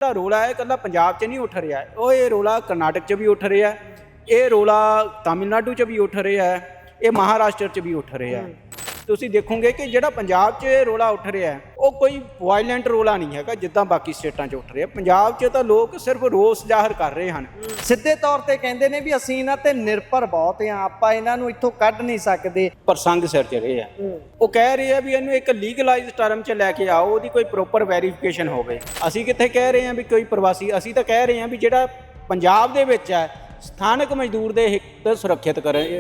ਜਿਹੜਾ ਰੌਲਾ ਹੈ ਇਕੱਲਾ ਪੰਜਾਬ 'ਚ ਨਹੀਂ ਉੱਠ ਰਿਹਾ, ਉਹ ਇਹ ਰੌਲਾ ਕਰਨਾਟਕ 'ਚ ਵੀ ਉੱਠ ਰਿਹਾ, ਇਹ ਰੌਲਾ ਤਾਮਿਲਨਾਡੂ 'ਚ ਵੀ ਉੱਠ ਰਿਹਾ ਹੈ, ਇਹ ਮਹਾਰਾਸ਼ਟਰ 'ਚ ਵੀ ਉੱਠ ਰਿਹਾ ਹੈ। ਤੁਸੀਂ ਦੇਖੋਗੇ ਕਿ ਜਿਹੜਾ ਪੰਜਾਬ 'ਚ ਇਹ ਰੌਲਾ ਉੱਠ ਰਿਹਾ ਉਹ ਕੋਈ ਵਾਇਲੈਂਟ ਰੌਲਾ ਨਹੀਂ ਹੈਗਾ ਜਿੱਦਾਂ ਬਾਕੀ ਸਟੇਟਾਂ 'ਚ ਉੱਠ ਰਿਹਾ। ਪੰਜਾਬ 'ਚ ਤਾਂ ਲੋਕ ਸਿਰਫ ਰੋਸ ਜ਼ਾਹਰ ਕਰ ਰਹੇ ਹਨ। ਸਿੱਧੇ ਤੌਰ ਤੇ ਕਹਿੰਦੇ ਨੇ ਵੀ ਅਸੀਂ ਇਹਨਾਂ ਤੇ ਨਿਰਭਰ ਬਹੁਤ ਆ, ਆਪਾਂ ਇਹਨਾਂ ਨੂੰ ਇੱਥੋਂ ਕੱਢ ਨਹੀਂ ਸਕਦੇ। ਪ੍ਰਸੰਗ ਸਿਰ ਚੜੇ ਆ, ਉਹ ਕਹਿ ਰਹੇ ਆ ਵੀ ਇਹਨੂੰ ਇੱਕ ਲੀਗਲਾਈਜ਼ਡ ਟਰਮ 'ਚ ਲੈ ਕੇ ਆਓ, ਉਹਦੀ ਕੋਈ ਪ੍ਰੋਪਰ ਵੈਰੀਫਿਕੇਸ਼ਨ ਹੋਵੇ। ਅਸੀਂ ਕਿੱਥੇ ਕਹਿ ਰਹੇ ਹਾਂ ਵੀ ਕੋਈ ਪ੍ਰਵਾਸੀ, ਅਸੀਂ ਤਾਂ ਕਹਿ ਰਹੇ ਹਾਂ ਵੀ ਜਿਹੜਾ ਪੰਜਾਬ ਦੇ ਵਿੱਚ ਹੈ ਸਥਾਨਕ ਮਜ਼ਦੂਰ ਦੇ ਹਿੱਤ ਸੁਰੱਖਿਅਤ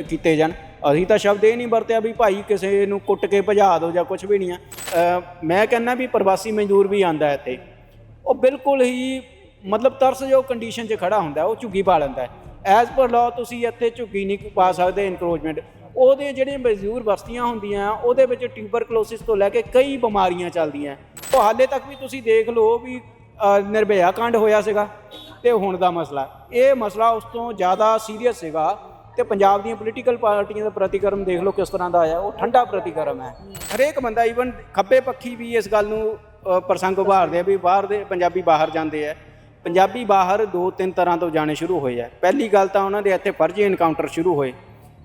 ਕੀਤੇ ਜਾਣ। ਅਸੀਂ ਤਾਂ ਸ਼ਬਦ ਇਹ ਨਹੀਂ ਵਰਤਿਆ ਵੀ ਭਾਈ ਕਿਸੇ ਨੂੰ ਕੁੱਟ ਕੇ ਭਜਾ ਦਿਓ ਜਾਂ ਕੁਝ ਵੀ ਨਹੀਂ ਆ। ਮੈਂ ਕਹਿੰਦਾ ਵੀ ਪ੍ਰਵਾਸੀ ਮਜ਼ਦੂਰ ਵੀ ਆਉਂਦਾ ਇੱਥੇ, ਉਹ ਬਿਲਕੁਲ ਹੀ ਮਤਲਬ ਤਰਸਯੋਗ ਕੰਡੀਸ਼ਨ 'ਚ ਖੜਾ ਹੁੰਦਾ, ਉਹ ਝੁੱਗੀ ਪਾ ਲੈਂਦਾ। ਐਜ਼ ਪਰ ਲਾਅ ਤੁਸੀਂ ਇੱਥੇ ਝੁੱਗੀ ਨਹੀਂ ਪਾ ਸਕਦੇ, ਇਨਕਰੋਚਮੈਂਟ। ਉਹਦੇ ਜਿਹੜੀਆਂ ਮਜ਼ਦੂਰ ਬਸਤੀਆਂ ਹੁੰਦੀਆਂ ਉਹਦੇ ਵਿੱਚ ਟਿਊਬਰਕਲੋਸਿਸ ਤੋਂ ਲੈ ਕੇ ਕਈ ਬਿਮਾਰੀਆਂ ਚੱਲਦੀਆਂ। ਉਹ ਹਾਲੇ ਤੱਕ ਵੀ ਤੁਸੀਂ ਦੇਖ ਲਓ ਵੀ ਨਿਰਭਇਆ ਕਾਂਡ ਹੋਇਆ ਸੀਗਾ ਤੇ ਹੁਣ ਦਾ ਮਸਲਾ, ਇਹ ਮਸਲਾ ਉਸ ਤੋਂ ਜ਼ਿਆਦਾ ਸੀਰੀਅਸ ਸੀਗਾ। ਤੇ ਪੰਜਾਬ ਦੀਆਂ ਪੋਲੀਟੀਕਲ ਪਾਰਟੀਆਂ ਦਾ ਪ੍ਰਤੀਕਰਮ ਦੇਖ ਲਓ ਕਿਸ ਤਰ੍ਹਾਂ ਦਾ ਆਇਆ, ਉਹ ਠੰਡਾ ਪ੍ਰਤੀਕਰਮ ਹੈ। ਹਰੇਕ ਬੰਦਾ ਈਵਨ ਖੱਬੇ ਪੱਖੀ ਵੀ ਇਸ ਗੱਲ ਨੂੰ ਪ੍ਰਸੰਗ ਉਭਾਰਦੇ ਆ ਵੀ ਬਾਹਰ ਦੇ ਪੰਜਾਬੀ ਬਾਹਰ ਜਾਂਦੇ ਆ। ਪੰਜਾਬੀ ਬਾਹਰ 2-3 ਤਰ੍ਹਾਂ ਤੋਂ ਜਾਣੇ ਸ਼ੁਰੂ ਹੋਏ ਆ। ਪਹਿਲੀ ਗੱਲ ਤਾਂ ਉਹਨਾਂ ਦੇ ਇੱਥੇ ਫਰਜ਼ੀ ਐਨਕਾਊਂਟਰ ਸ਼ੁਰੂ ਹੋਏ,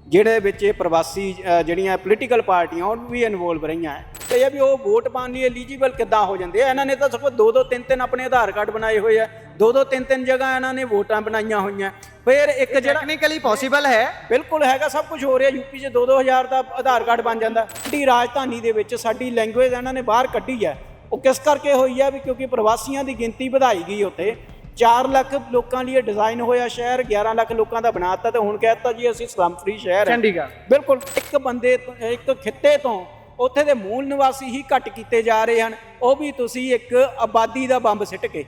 ਜਿਹੜੇ ਵਿੱਚ ਇਹ ਪ੍ਰਵਾਸੀ ਜਿਹੜੀਆਂ ਪੋਲੀਟੀਕਲ ਪਾਰਟੀਆਂ ਉਹ ਵੀ ਇਨਵੋਲਵ ਰਹੀਆਂ। ਤੇ ਇਹ ਵੀ ਉਹ ਵੋਟ ਪਾਉਣ ਲਈ ਐਲੀਜੀਬਲ ਕਿੱਦਾਂ ਹੋ ਜਾਂਦੇ ਆ। ਇਹਨਾਂ ਨੇ ਤਾਂ ਸਿਰਫ 2-3 ਆਪਣੇ ਆਧਾਰ ਕਾਰਡ ਬਣਾਏ ਹੋਏ ਆ, 2-3 ਜਗ੍ਹਾ ਇਹਨਾਂ ਨੇ ਵੋਟਾਂ ਬਣਾਈਆਂ ਹੋਈਆਂ। ਫਿਰ ਇੱਕ ਜਿਹੜਾ ਟੈਕਨੀਕਲੀ ਪੋਸੀਬਲ ਹੈ, ਬਿਲਕੁਲ ਹੈਗਾ, ਸਭ ਕੁਝ ਹੋ ਰਿਹਾ। ਯੂਪੀ 'ਚ 2-2 ਹਜ਼ਾਰ ਦਾ ਆਧਾਰ ਕਾਰਡ ਬਣ ਜਾਂਦਾ। ਸਾਡੀ ਰਾਜਧਾਨੀ ਦੇ ਵਿੱਚ ਸਾਡੀ ਲੈਂਗੁਏਜ ਇਹਨਾਂ ਨੇ ਬਾਹਰ ਕੱਢੀ ਹੈ। ਉਹ ਕਿਸ ਕਰਕੇ ਹੋਈ ਹੈ ਵੀ ਕਿਉਂਕਿ ਪ੍ਰਵਾਸੀਆਂ ਦੀ ਗਿਣਤੀ ਵਧਾਈ ਗਈ। ਉੱਥੇ 4 ਲੱਖ ਲੋਕਾਂ ਲਈ ਡਿਜ਼ਾਈਨ ਹੋਇਆ ਸ਼ਹਿਰ, 11 ਲੱਖ ਲੋਕਾਂ ਦਾ ਬਣਾਤਾ ਤੇ ਹੁਣ ਕਹਿ ਦਿੱਤਾ ਜੀ ਅਸੀਂ ਸਲਮ ਫ੍ਰੀ ਸ਼ਹਿਰ ਹੈ ਚੰਡੀਗੜ੍ਹ। ਬਿਲਕੁਲ ਇੱਕ ਬੰਦੇ ਇੱਕ ਖਿੱਤੇ ਤੋਂ ਉੱਥੇ ਦੇ ਮੂਲ ਨਿਵਾਸੀ ਹੀ ਘੱਟ ਕੀਤੇ ਜਾ ਰਹੇ ਹਨ, ਉਹ ਵੀ ਤੁਸੀਂ ਇੱਕ ਆਬਾਦੀ ਦਾ ਬੰਬ ਸਿੱਟ ਕੇ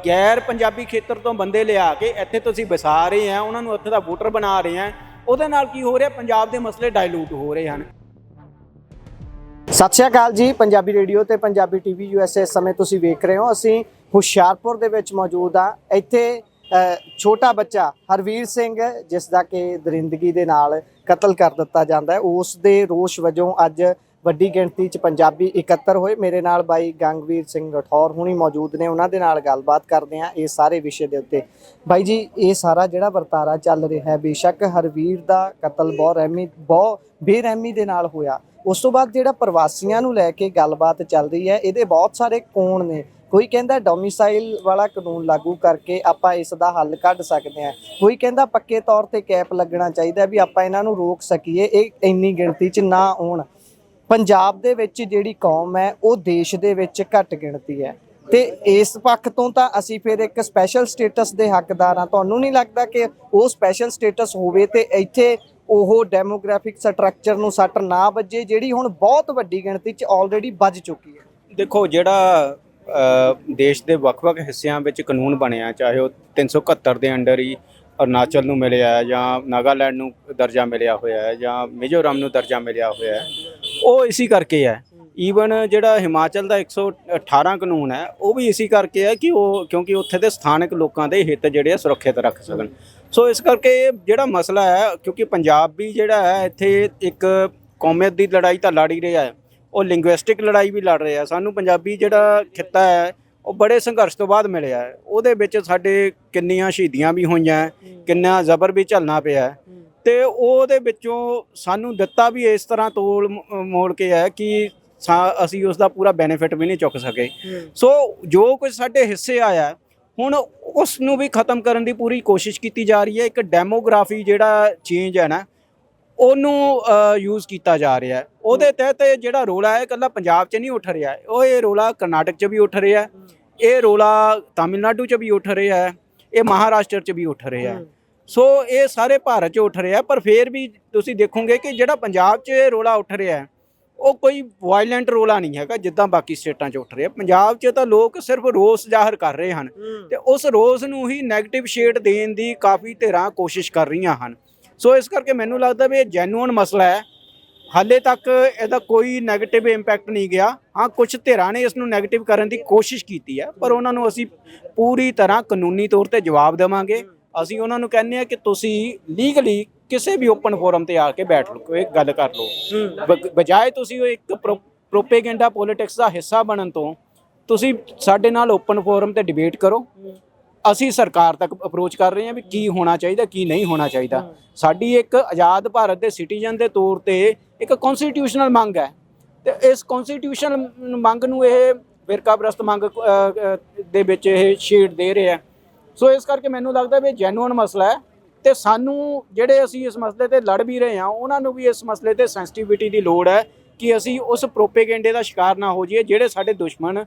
ਗੈਰ ਪੰਜਾਬੀ ਖੇਤਰ ਤੋਂ ਬੰਦੇ ਲਿਆ ਕੇ ਇੱਥੇ ਤੁਸੀਂ ਵਸਾ ਰਹੇ ਆ, ਉਹਨਾਂ ਨੂੰ ਉੱਥੇ ਦਾ ਵੋਟਰ ਬਣਾ ਰਹੇ ਆ। ਉਹਦੇ ਨਾਲ ਕੀ ਹੋ ਰਿਹਾ, ਪੰਜਾਬ ਦੇ ਮਸਲੇ ਡਾਇਲੂਟ ਹੋ ਰਹੇ ਹਨ। ਸਤਿ ਸ਼੍ਰੀ ਅਕਾਲ ਜੀ, ਪੰਜਾਬੀ ਰੇਡੀਓ ਤੇ ਪੰਜਾਬੀ ਟੀਵੀ ਯੂਐਸਏ ਇਸ ਸਮੇਂ ਤੁਸੀਂ ਵੇਖ ਰਹੇ ਹੋ। ਅਸੀਂ ਹੁਸ਼ਿਆਰਪੁਰ ਦੇ ਵਿੱਚ ਮੌਜੂਦ ਆ। ਇੱਥੇ ਛੋਟਾ ਬੱਚਾ ਹਰਵੀਰ ਸਿੰਘ ਜਿਸ ਦਾ ਕਿ ਦਰਿੰਦਗੀ ਦੇ ਨਾਲ ਕਤਲ ਕਰ ਦਿੱਤਾ ਜਾਂਦਾ ਹੈ, ਉਸ ਦੇ ਰੋਸ ਵਜੋਂ ਅੱਜ ਵੱਡੀ ਗਿਣਤੀ 'ਚ ਪੰਜਾਬੀ ਇਕੱਤਰ ਹੋਏ। ਮੇਰੇ ਨਾਲ ਬਾਈ ਗੰਗਵੀਰ ਸਿੰਘ ਰਠੌਰ ਹੁਣੀ ਮੌਜੂਦ ਨੇ, ਉਹਨਾਂ ਦੇ ਨਾਲ ਗੱਲਬਾਤ ਕਰਦੇ ਹਾਂ ਇਸ ਸਾਰੇ ਵਿਸ਼ੇ ਦੇ ਉੱਤੇ। ਬਾਈ ਜੀ, ਇਹ ਸਾਰਾ ਜਿਹੜਾ ਵਰਤਾਰਾ ਚੱਲ ਰਿਹਾ ਹੈ, ਬੇਸ਼ੱਕ ਹਰਵੀਰ ਦਾ ਕਤਲ ਬਹੁਤ ਬੇਰਹਿਮੀ ਦੇ ਨਾਲ ਹੋਇਆ, ਉਸ ਤੋਂ ਬਾਅਦ ਜਿਹੜਾ ਪ੍ਰਵਾਸੀਆਂ ਨੂੰ ਲੈ ਕੇ ਗੱਲਬਾਤ ਚੱਲ ਰਹੀ ਹੈ, ਇਹਦੇ ਬਹੁਤ ਸਾਰੇ ਕੋਣ ਨੇ। ਕੋਈ ਕਹਿੰਦਾ ਡੋਮਿਸਾਈਲ ਵਾਲਾ ਕਾਨੂੰਨ ਲਾਗੂ ਕਰਕੇ ਆਪਾਂ ਇਸ ਦਾ ਹੱਲ ਕੱਢ ਸਕਦੇ ਹਾਂ, ਕੋਈ ਕਹਿੰਦਾ ਪੱਕੇ ਤੌਰ ਤੇ ਕੈਪ ਲੱਗਣਾ ਚਾਹੀਦਾ ਵੀ ਆਪਾਂ ਇਹਨਾਂ ਨੂੰ ਰੋਕ ਸਕੀਏ, ਇਹ ਇੰਨੀ ਗਿਣਤੀ 'ਚ ਨਾ ਆਉਣ। ਪੰਜਾਬ ਦੇ ਵਿੱਚ ਜਿਹੜੀ ਕੌਮ ਹੈ ਉਹ ਦੇਸ਼ ਦੇ ਵਿੱਚ ਘੱਟ ਗਿਣਤੀ ਹੈ ਤੇ ਇਸ ਪੱਖ ਤੋਂ ਤਾਂ ਅਸੀਂ ਫਿਰ ਇੱਕ ਸਪੈਸ਼ਲ ਸਟੇਟਸ ਦੇ ਹੱਕਦਾਰ ਹਾਂ। ਤੁਹਾਨੂੰ ਨਹੀਂ ਲੱਗਦਾ ਕਿ ਉਹ ਸਪੈਸ਼ਲ ਸਟੇਟਸ ਹੋਵੇ ਤੇ ਇੱਥੇ ਉਹ ਡੈਮੋਗ੍ਰਾਫਿਕ ਸਟਰਕਚਰ ਨੂੰ ਸੱਟ ਨਾ ਵੱਜੇ ਜਿਹੜੀ ਹੁਣ ਬਹੁਤ ਵੱਡੀ ਗਿਣਤੀ 'ਚ ਆਲਰੇਡੀ ਵੱਜ ਚੁੱਕੀ ਹੈ? ਦੇਖੋ, ਜਿਹੜਾ ਦੇਸ਼ ਦੇ ਵੱਖ-ਵੱਖ ਹਿੱਸਿਆਂ ਵਿੱਚ ਕਾਨੂੰਨ ਬਣਿਆ, ਚਾਹੇ ਉਹ 371 ਦੇ ਅੰਡਰ ਹੀ ਅਰੁਣਾਚਲ ਨੂੰ ਮਿਲਿਆ ਹੈ ਜਾਂ ਨਾਗਾਲੈਂਡ ਨੂੰ ਦਰਜਾ ਮਿਲਿਆ ਹੋਇਆ ਹੈ ਜਾਂ ਮਿਜ਼ੋਰਮ ਨੂੰ ਦਰਜਾ ਮਿਲਿਆ ਹੋਇਆ ਹੈ, ਉਹ ਇਸੇ ਕਰਕੇ ਹੈ। ਈਵਨ ਜਿਹੜਾ ਹਿਮਾਚਲ ਦਾ 118 ਕਾਨੂੰਨ ਹੈ ਉਹ ਵੀ ਇਸੇ ਕਰਕੇ ਹੈ ਕਿ ਉਹ ਕਿਉਂਕਿ ਉੱਥੇ ਦੇ ਸਥਾਨਕ ਲੋਕਾਂ ਦੇ ਹਿੱਤ ਜਿਹੜੇ ਆ ਸੁਰੱਖਿਅਤ ਰੱਖ ਸਕਣ। ਸੋ ਇਸ ਕਰਕੇ ਇਹ ਜਿਹੜਾ ਮਸਲਾ ਹੈ, ਕਿਉਂਕਿ ਪੰਜਾਬੀ ਜਿਹੜਾ ਹੈ ਇੱਥੇ ਇੱਕ ਕੌਮੀਅਤ ਦੀ ਲੜਾਈ ਤਾਂ ਲੜ ਹੀ ਰਿਹਾ ਹੈ, ਉਹ ਲਿੰਗੁਇਸਟਿਕ ਲੜਾਈ ਵੀ ਲੜ ਰਿਹਾ। ਸਾਨੂੰ ਪੰਜਾਬੀ ਜਿਹੜਾ ਖਿੱਤਾ ਹੈ ਉਹ ਬੜੇ ਸੰਘਰਸ਼ ਤੋਂ ਬਾਅਦ ਮਿਲਿਆ ਹੈ। ਉਹਦੇ ਵਿੱਚ ਸਾਡੇ ਕਿੰਨੀਆਂ ਸ਼ਹੀਦੀਆਂ ਵੀ ਹੋਈਆਂ, ਕਿੰਨਾ ਜ਼ਬਰ ਵੀ ਝੱਲਣਾ ਪਿਆ ਤੇ ਉਹਦੇ ਵਿੱਚੋਂ ਸਾਨੂੰ ਦਿੱਤਾ ਵੀ ਇਸ ਤਰ੍ਹਾਂ ਤੋਲ ਮੋੜ ਕੇ ਹੈ ਕਿ ਅਸੀਂ ਉਸ ਦਾ ਪੂਰਾ ਬੈਨੀਫਿਟ ਵੀ ਨਹੀਂ ਚੁੱਕ ਸਕੇ। ਸੋ ਜੋ ਕੁਝ ਸਾਡੇ ਹਿੱਸੇ ਆਇਆ ਹੁਣ ਉਸ ਨੂੰ ਵੀ ਖਤਮ ਕਰਨ ਦੀ ਪੂਰੀ ਕੋਸ਼ਿਸ਼ ਕੀਤੀ ਜਾ ਰਹੀ ਹੈ। ਇੱਕ ਡੈਮੋਗ੍ਰਾਫੀ ਜਿਹੜਾ ਚੇਂਜ ਹੈ ਨਾ, ਉਹਨੂੰ ਯੂਜ਼ ਕੀਤਾ ਜਾ ਰਿਹਾ। ਉਹਦੇ ਤਹਿਤ ਜਿਹੜਾ ਰੌਲਾ ਹੈ ਇਕੱਲਾ ਪੰਜਾਬ 'ਚ ਨਹੀਂ ਉੱਠ ਰਿਹਾ, ਉਹ ਇਹ ਰੌਲਾ ਕਰਨਾਟਕ 'ਚ ਵੀ ਉੱਠ ਰਿਹਾ, ਇਹ ਰੌਲਾ ਤਾਮਿਲਨਾਡੂ 'ਚ ਵੀ ਉੱਠ ਰਿਹਾ ਹੈ, ਇਹ ਮਹਾਰਾਸ਼ਟਰ 'ਚ ਵੀ ਉੱਠ ਰਿਹਾ। ਸੋ ਇਹ ਸਾਰੇ ਭਾਰਤ 'ਚ ਉੱਠ ਰਿਹਾ। ਪਰ ਫਿਰ ਵੀ ਤੁਸੀਂ ਦੇਖੋਗੇ ਕਿ ਜਿਹੜਾ ਪੰਜਾਬ 'ਚ ਇਹ ਰੌਲਾ ਉੱਠ ਰਿਹਾ ਉਹ ਕੋਈ ਵਾਇਲੈਂਟ ਰੌਲਾ ਨਹੀਂ ਹੈਗਾ ਜਿੱਦਾਂ ਬਾਕੀ ਸਟੇਟਾਂ 'ਚ ਉੱਠ ਰਿਹਾ। ਪੰਜਾਬ 'ਚ ਤਾਂ ਲੋਕ ਸਿਰਫ ਰੋਸ ਜ਼ਾਹਰ ਕਰ ਰਹੇ ਹਨ ਤੇ ਉਸ ਰੋਸ ਨੂੰ ਹੀ ਨੈਗੇਟਿਵ ਸ਼ੇਡ ਦੇਣ ਦੀ ਕਾਫੀ ਧਿਰਾਂ ਕੋਸ਼ਿਸ਼ ਕਰ ਰਹੀਆਂ ਹਨ। ਸੋ ਇਸ ਕਰਕੇ ਮੈਨੂੰ ਲੱਗਦਾ ਵੀ ਇਹ ਜੈਨੂਅਨ ਮਸਲਾ ਹੈ। ਹਾਲੇ ਤੱਕ ਇਹਦਾ ਕੋਈ ਨੈਗੇਟਿਵ ਇੰਪੈਕਟ ਨਹੀਂ ਗਿਆ। ਹਾਂ, ਕੁਝ ਧਿਰਾਂ ਨੇ ਇਸ ਨੂੰ ਨੈਗੇਟਿਵ ਕਰਨ ਦੀ ਕੋਸ਼ਿਸ਼ ਕੀਤੀ ਹੈ, ਪਰ ਉਹਨਾਂ ਨੂੰ ਅਸੀਂ ਪੂਰੀ ਤਰ੍ਹਾਂ ਕਾਨੂੰਨੀ ਤੌਰ ਤੇ ਜਵਾਬ ਦੇਵਾਂਗੇ। ਅਸੀਂ ਉਹਨਾਂ ਨੂੰ ਕਹਿੰਦੇ ਹਾਂ ਕਿ ਤੁਸੀਂ ਲੀਗਲੀ ਕਿਸੇ ਵੀ ਓਪਨ ਫੋਰਮ ਤੇ ਆ ਕੇ ਬੈਠ ਲਓ, ਇੱਕ ਗੱਲ ਕਰ ਲਓ, ਬਜਾਏ ਤੁਸੀਂ ਉਹ ਇੱਕ ਪ੍ਰੋਪੇਗੈਂਡਾ ਪੋਲਿਟਿਕਸ ਦਾ ਹਿੱਸਾ ਬਣਨ ਤੋਂ ਤੁਸੀਂ ਸਾਡੇ ਨਾਲ ਓਪਨ ਫੋਰਮ ਤੇ ਡਿਬੇਟ ਕਰੋ। ਅਸੀਂ ਸਰਕਾਰ ਤੱਕ ਅਪਰੋਚ ਕਰ ਰਹੇ ਹਾਂ ਵੀ ਕੀ ਹੋਣਾ ਚਾਹੀਦਾ, ਕੀ ਨਹੀਂ ਹੋਣਾ ਚਾਹੀਦਾ। ਸਾਡੀ ਇੱਕ ਆਜ਼ਾਦ ਭਾਰਤ ਦੇ ਸਿਟੀਜ਼ਨ ਦੇ ਤੌਰ ਤੇ ਇੱਕ ਕਨਸਟੀਟਿਊਸ਼ਨਲ ਮੰਗ ਹੈ, ਤੇ ਇਸ ਕਨਸਟੀਟਿਊਸ਼ਨਲ ਮੰਗ ਨੂੰ ਇਹ ਫਿਰਕਾਪ੍ਰਸਤ ਮੰਗ ਦੇ ਵਿੱਚ ਇਹ ਛੇੜ ਦੇ ਰਿਹਾ। ਸੋ ਇਸ ਕਰਕੇ ਮੈਨੂੰ ਲੱਗਦਾ ਵੀ ਜੈਨੂਅਨ ਮਸਲਾ ਹੈ, ਤੇ ਸਾਨੂੰ ਜਿਹੜੇ ਅਸੀਂ ਇਸ ਮਸਲੇ ਤੇ ਲੜ ਵੀ ਰਹੇ ਹਾਂ ਉਹਨਾਂ ਨੂੰ ਵੀ ਇਸ ਮਸਲੇ ਤੇ ਸੈਂਸਿਟੀਵਿਟੀ ਦੀ ਲੋੜ ਹੈ ਕਿ ਅਸੀਂ ਉਸ ਪ੍ਰੋਪੇਗੈਂਡੇ ਦਾ ਸ਼ਿਕਾਰ ਨਾ ਹੋ ਜਾਈਏ ਜਿਹੜੇ ਸਾਡੇ ਦੁਸ਼ਮਣ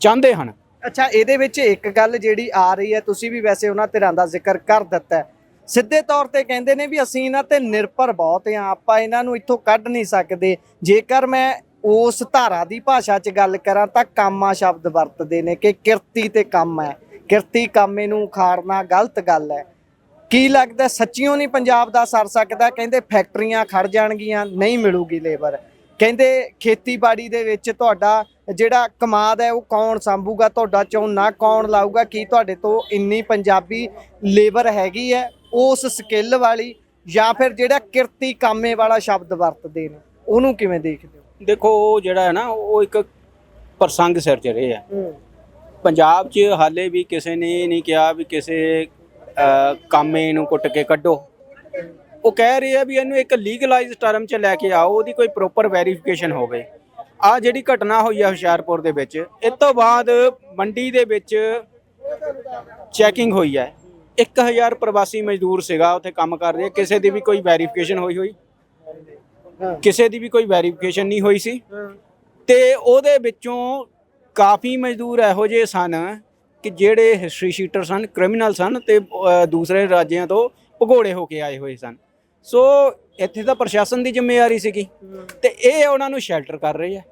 ਚਾਹੁੰਦੇ ਹਨ। ਅੱਛਾ, ਇਹਦੇ ਵਿੱਚ ਇੱਕ ਗੱਲ ਜਿਹੜੀ ਆ ਰਹੀ ਹੈ, ਤੁਸੀਂ ਵੀ ਵੈਸੇ ਉਹਨਾਂ ਧਿਰਾਂ ਦਾ ਜ਼ਿਕਰ ਕਰ ਦਿੱਤਾ ਹੈ, ਸਿੱਧੇ ਤੌਰ ਤੇ ਕਹਿੰਦੇ ਨੇ ਵੀ ਅਸੀਂ ਇਹਨਾਂ ਤੇ ਨਿਰਭਰ ਬਹੁਤ ਹਾਂ, ਆਪਾਂ ਇਹਨਾਂ ਨੂੰ ਇੱਥੋਂ ਕੱਢ ਨਹੀਂ ਸਕਦੇ। ਜੇਕਰ ਮੈਂ ਉਸ ਧਾਰਾ ਦੀ ਭਾਸ਼ਾ 'ਚ ਗੱਲ ਕਰਾਂ ਤਾਂ ਕਾਮਾ ਸ਼ਬਦ ਵਰਤਦੇ ਨੇ ਕਿ ਕਿਰਤੀ ਤੇ ਕੰਮ ਹੈ, ਕਿਰਤੀ ਕਾਮੇ ਨੂੰ ਉਖਾੜਨਾ ਗਲਤ ਗੱਲ ਹੈ। ਕੀ ਲੱਗਦਾ ਸੱਚੀਓ ਨਹੀਂ ਪੰਜਾਬ ਦਾ ਸਰ ਸਕਦਾ? ਕਹਿੰਦੇ ਫੈਕਟਰੀਆਂ ਖੜ ਜਾਣਗੀਆਂ, ਨਹੀਂ ਮਿਲੂਗੀ ਲੇਬਰ। ਕਹਿੰਦੇ ਖੇਤੀਬਾੜੀ ਦੇ ਵਿੱਚ ਤੁਹਾਡਾ ਜਿਹੜਾ ਕਮਾਦ ਹੈ ਉਹ ਕੌਣ ਸੰਭੂਗਾ, ਤੁਹਾਡਾ ਝੋਨਾ ਕੌਣ ਲਾਊਗਾ? ਕੀ ਤੁਹਾਡੇ ਤੋਂ ਇੰਨੀ ਪੰਜਾਬੀ ਲੇਬਰ ਹੈਗੀ ਹੈ ਉਸ ਸਕਿੱਲ ਵਾਲੀ, ਜਾਂ ਫਿਰ ਜਿਹੜਾ ਕਿਰਤੀ ਕਾਮੇ ਵਾਲਾ ਸ਼ਬਦ ਵਰਤਦੇ ਨੇ ਉਹਨੂੰ ਕਿਵੇਂ ਦੇਖਦੇ ਹੋ? ਦੇਖੋ ਉਹ ਜਿਹੜਾ ਹੈ ਨਾ ਉਹ ਇੱਕ ਪ੍ਰਸੰਗ ਸਿਰਜ ਰਹੇ ਆ। ਪੰਜਾਬ 'ਚ ਹਾਲੇ ਵੀ ਕਿਸੇ ਨੇ ਨਹੀਂ ਕਿਹਾ ਵੀ ਕਿਸੇ ਕਾਮੇ ਨੂੰ ਕੁੱਟ ਕੇ ਕੱਢੋ। ਉਹ ਕਹਿ ਰਹੇ ਆ ਵੀ ਇਹਨੂੰ ਇੱਕ ਲੀਗਲਾਈਜ਼ ਟਰਮ 'ਚ ਲੈ ਕੇ ਆਓ, ਉਹਦੀ ਕੋਈ ਪ੍ਰੋਪਰ ਵੈਰੀਫਿਕੇਸ਼ਨ ਹੋਵੇ। ਆਹ ਜਿਹੜੀ ਘਟਨਾ ਹੋਈ ਆ ਹੁਸ਼ਿਆਰਪੁਰ ਦੇ ਵਿੱਚ, ਇਸ ਤੋਂ ਬਾਅਦ ਮੰਡੀ ਦੇ ਵਿੱਚ ਚੈਕਿੰਗ ਹੋਈ ਹੈ। 1000 ਪ੍ਰਵਾਸੀ ਮਜ਼ਦੂਰ ਸੀਗਾ ਉੱਥੇ ਕੰਮ ਕਰ ਰਹੇ, ਕਿਸੇ ਦੀ ਵੀ ਕੋਈ ਵੈਰੀਫਿਕੇਸ਼ਨ ਹੋਈ ਕਿਸੇ ਦੀ ਵੀ ਕੋਈ ਵੈਰੀਫਿਕੇਸ਼ਨ ਨਹੀਂ ਹੋਈ ਸੀ। ਤੇ ਉਹਦੇ ਵਿੱਚੋਂ ਕਾਫੀ ਮਜ਼ਦੂਰ ਇਹੋ ਜਿਹੇ ਸਨ ਕਿ ਜਿਹੜੇ ਹਿਸਟਰੀ ਸ਼ੀਟਰ ਸਨ, ਕ੍ਰਿਮੀਨਲ ਸਨ, ਤੇ ਦੂਸਰੇ ਰਾਜਿਆਂ ਤੋਂ ਭਗੌੜੇ ਹੋ ਕੇ ਆਏ ਹੋਏ ਸਨ। ਸੋ ਇੱਥੇ ਤਾਂ ਪ੍ਰਸ਼ਾਸਨ ਦੀ ਜ਼ਿੰਮੇਵਾਰੀ ਸੀਗੀ, ਤੇ ਇਹ ਉਹਨਾਂ ਨੂੰ ਸ਼ੈਲਟਰ ਕਰ ਰਹੇ ਆ।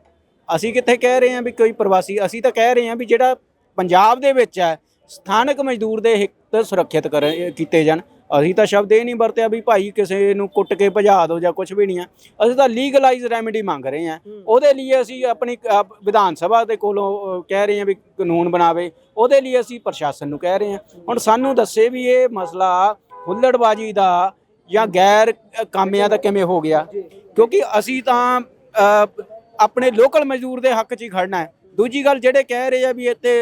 ਅਸੀਂ ਕਿੱਥੇ ਕਹਿ ਰਹੇ ਹਾਂ ਵੀ ਕੋਈ ਪ੍ਰਵਾਸੀ, ਅਸੀਂ ਤਾਂ ਕਹਿ ਰਹੇ ਹਾਂ ਵੀ ਜਿਹੜਾ ਪੰਜਾਬ ਦੇ ਵਿੱਚ ਹੈ ਸਥਾਨਕ ਮਜ਼ਦੂਰ ਦੇ ਹਿੱਤ ਸੁਰੱਖਿਅਤ ਕੀਤੇ ਜਾਣ। ਅਸੀਂ ਤਾਂ ਸ਼ਬਦ ਇਹ ਨਹੀਂ ਵਰਤਿਆ ਵੀ ਭਾਈ ਕਿਸੇ ਨੂੰ ਕੁੱਟ ਕੇ ਭਜਾ ਦਿਓ ਜਾਂ ਕੁਝ ਵੀ ਨਹੀਂ ਆ। ਅਸੀਂ ਤਾਂ ਲੀਗਲਾਈਜ਼ ਰੈਮੇਡੀ ਮੰਗ ਰਹੇ ਹਾਂ। ਉਹਦੇ ਲਈ ਅਸੀਂ ਆਪਣੀ ਵਿਧਾਨ ਸਭਾ ਦੇ ਕੋਲੋਂ ਕਹਿ ਰਹੇ ਹਾਂ ਵੀ ਕਾਨੂੰਨ ਬਣਾਵੇ, ਉਹਦੇ ਲਈ ਅਸੀਂ ਪ੍ਰਸ਼ਾਸਨ ਨੂੰ ਕਹਿ ਰਹੇ ਹਾਂ। ਹੁਣ ਸਾਨੂੰ ਦੱਸੇ ਵੀ ਇਹ ਮਸਲਾ ਹੁੱਲੜਬਾਜੀ ਦਾ ਜਾਂ ਗੈਰ ਕਾਮਿਆਂ ਦਾ ਕਿਵੇਂ ਹੋ ਗਿਆ, ਕਿਉਂਕਿ ਅਸੀਂ ਤਾਂ ਆਪਣੇ ਲੋਕਲ ਮਜ਼ਦੂਰ ਦੇ ਹੱਕ 'ਚ ਹੀ ਖੜਨਾ ਹੈ। ਦੂਜੀ ਗੱਲ, ਜਿਹੜੇ ਕਹਿ ਰਹੇ ਆ ਵੀ ਇੱਥੇ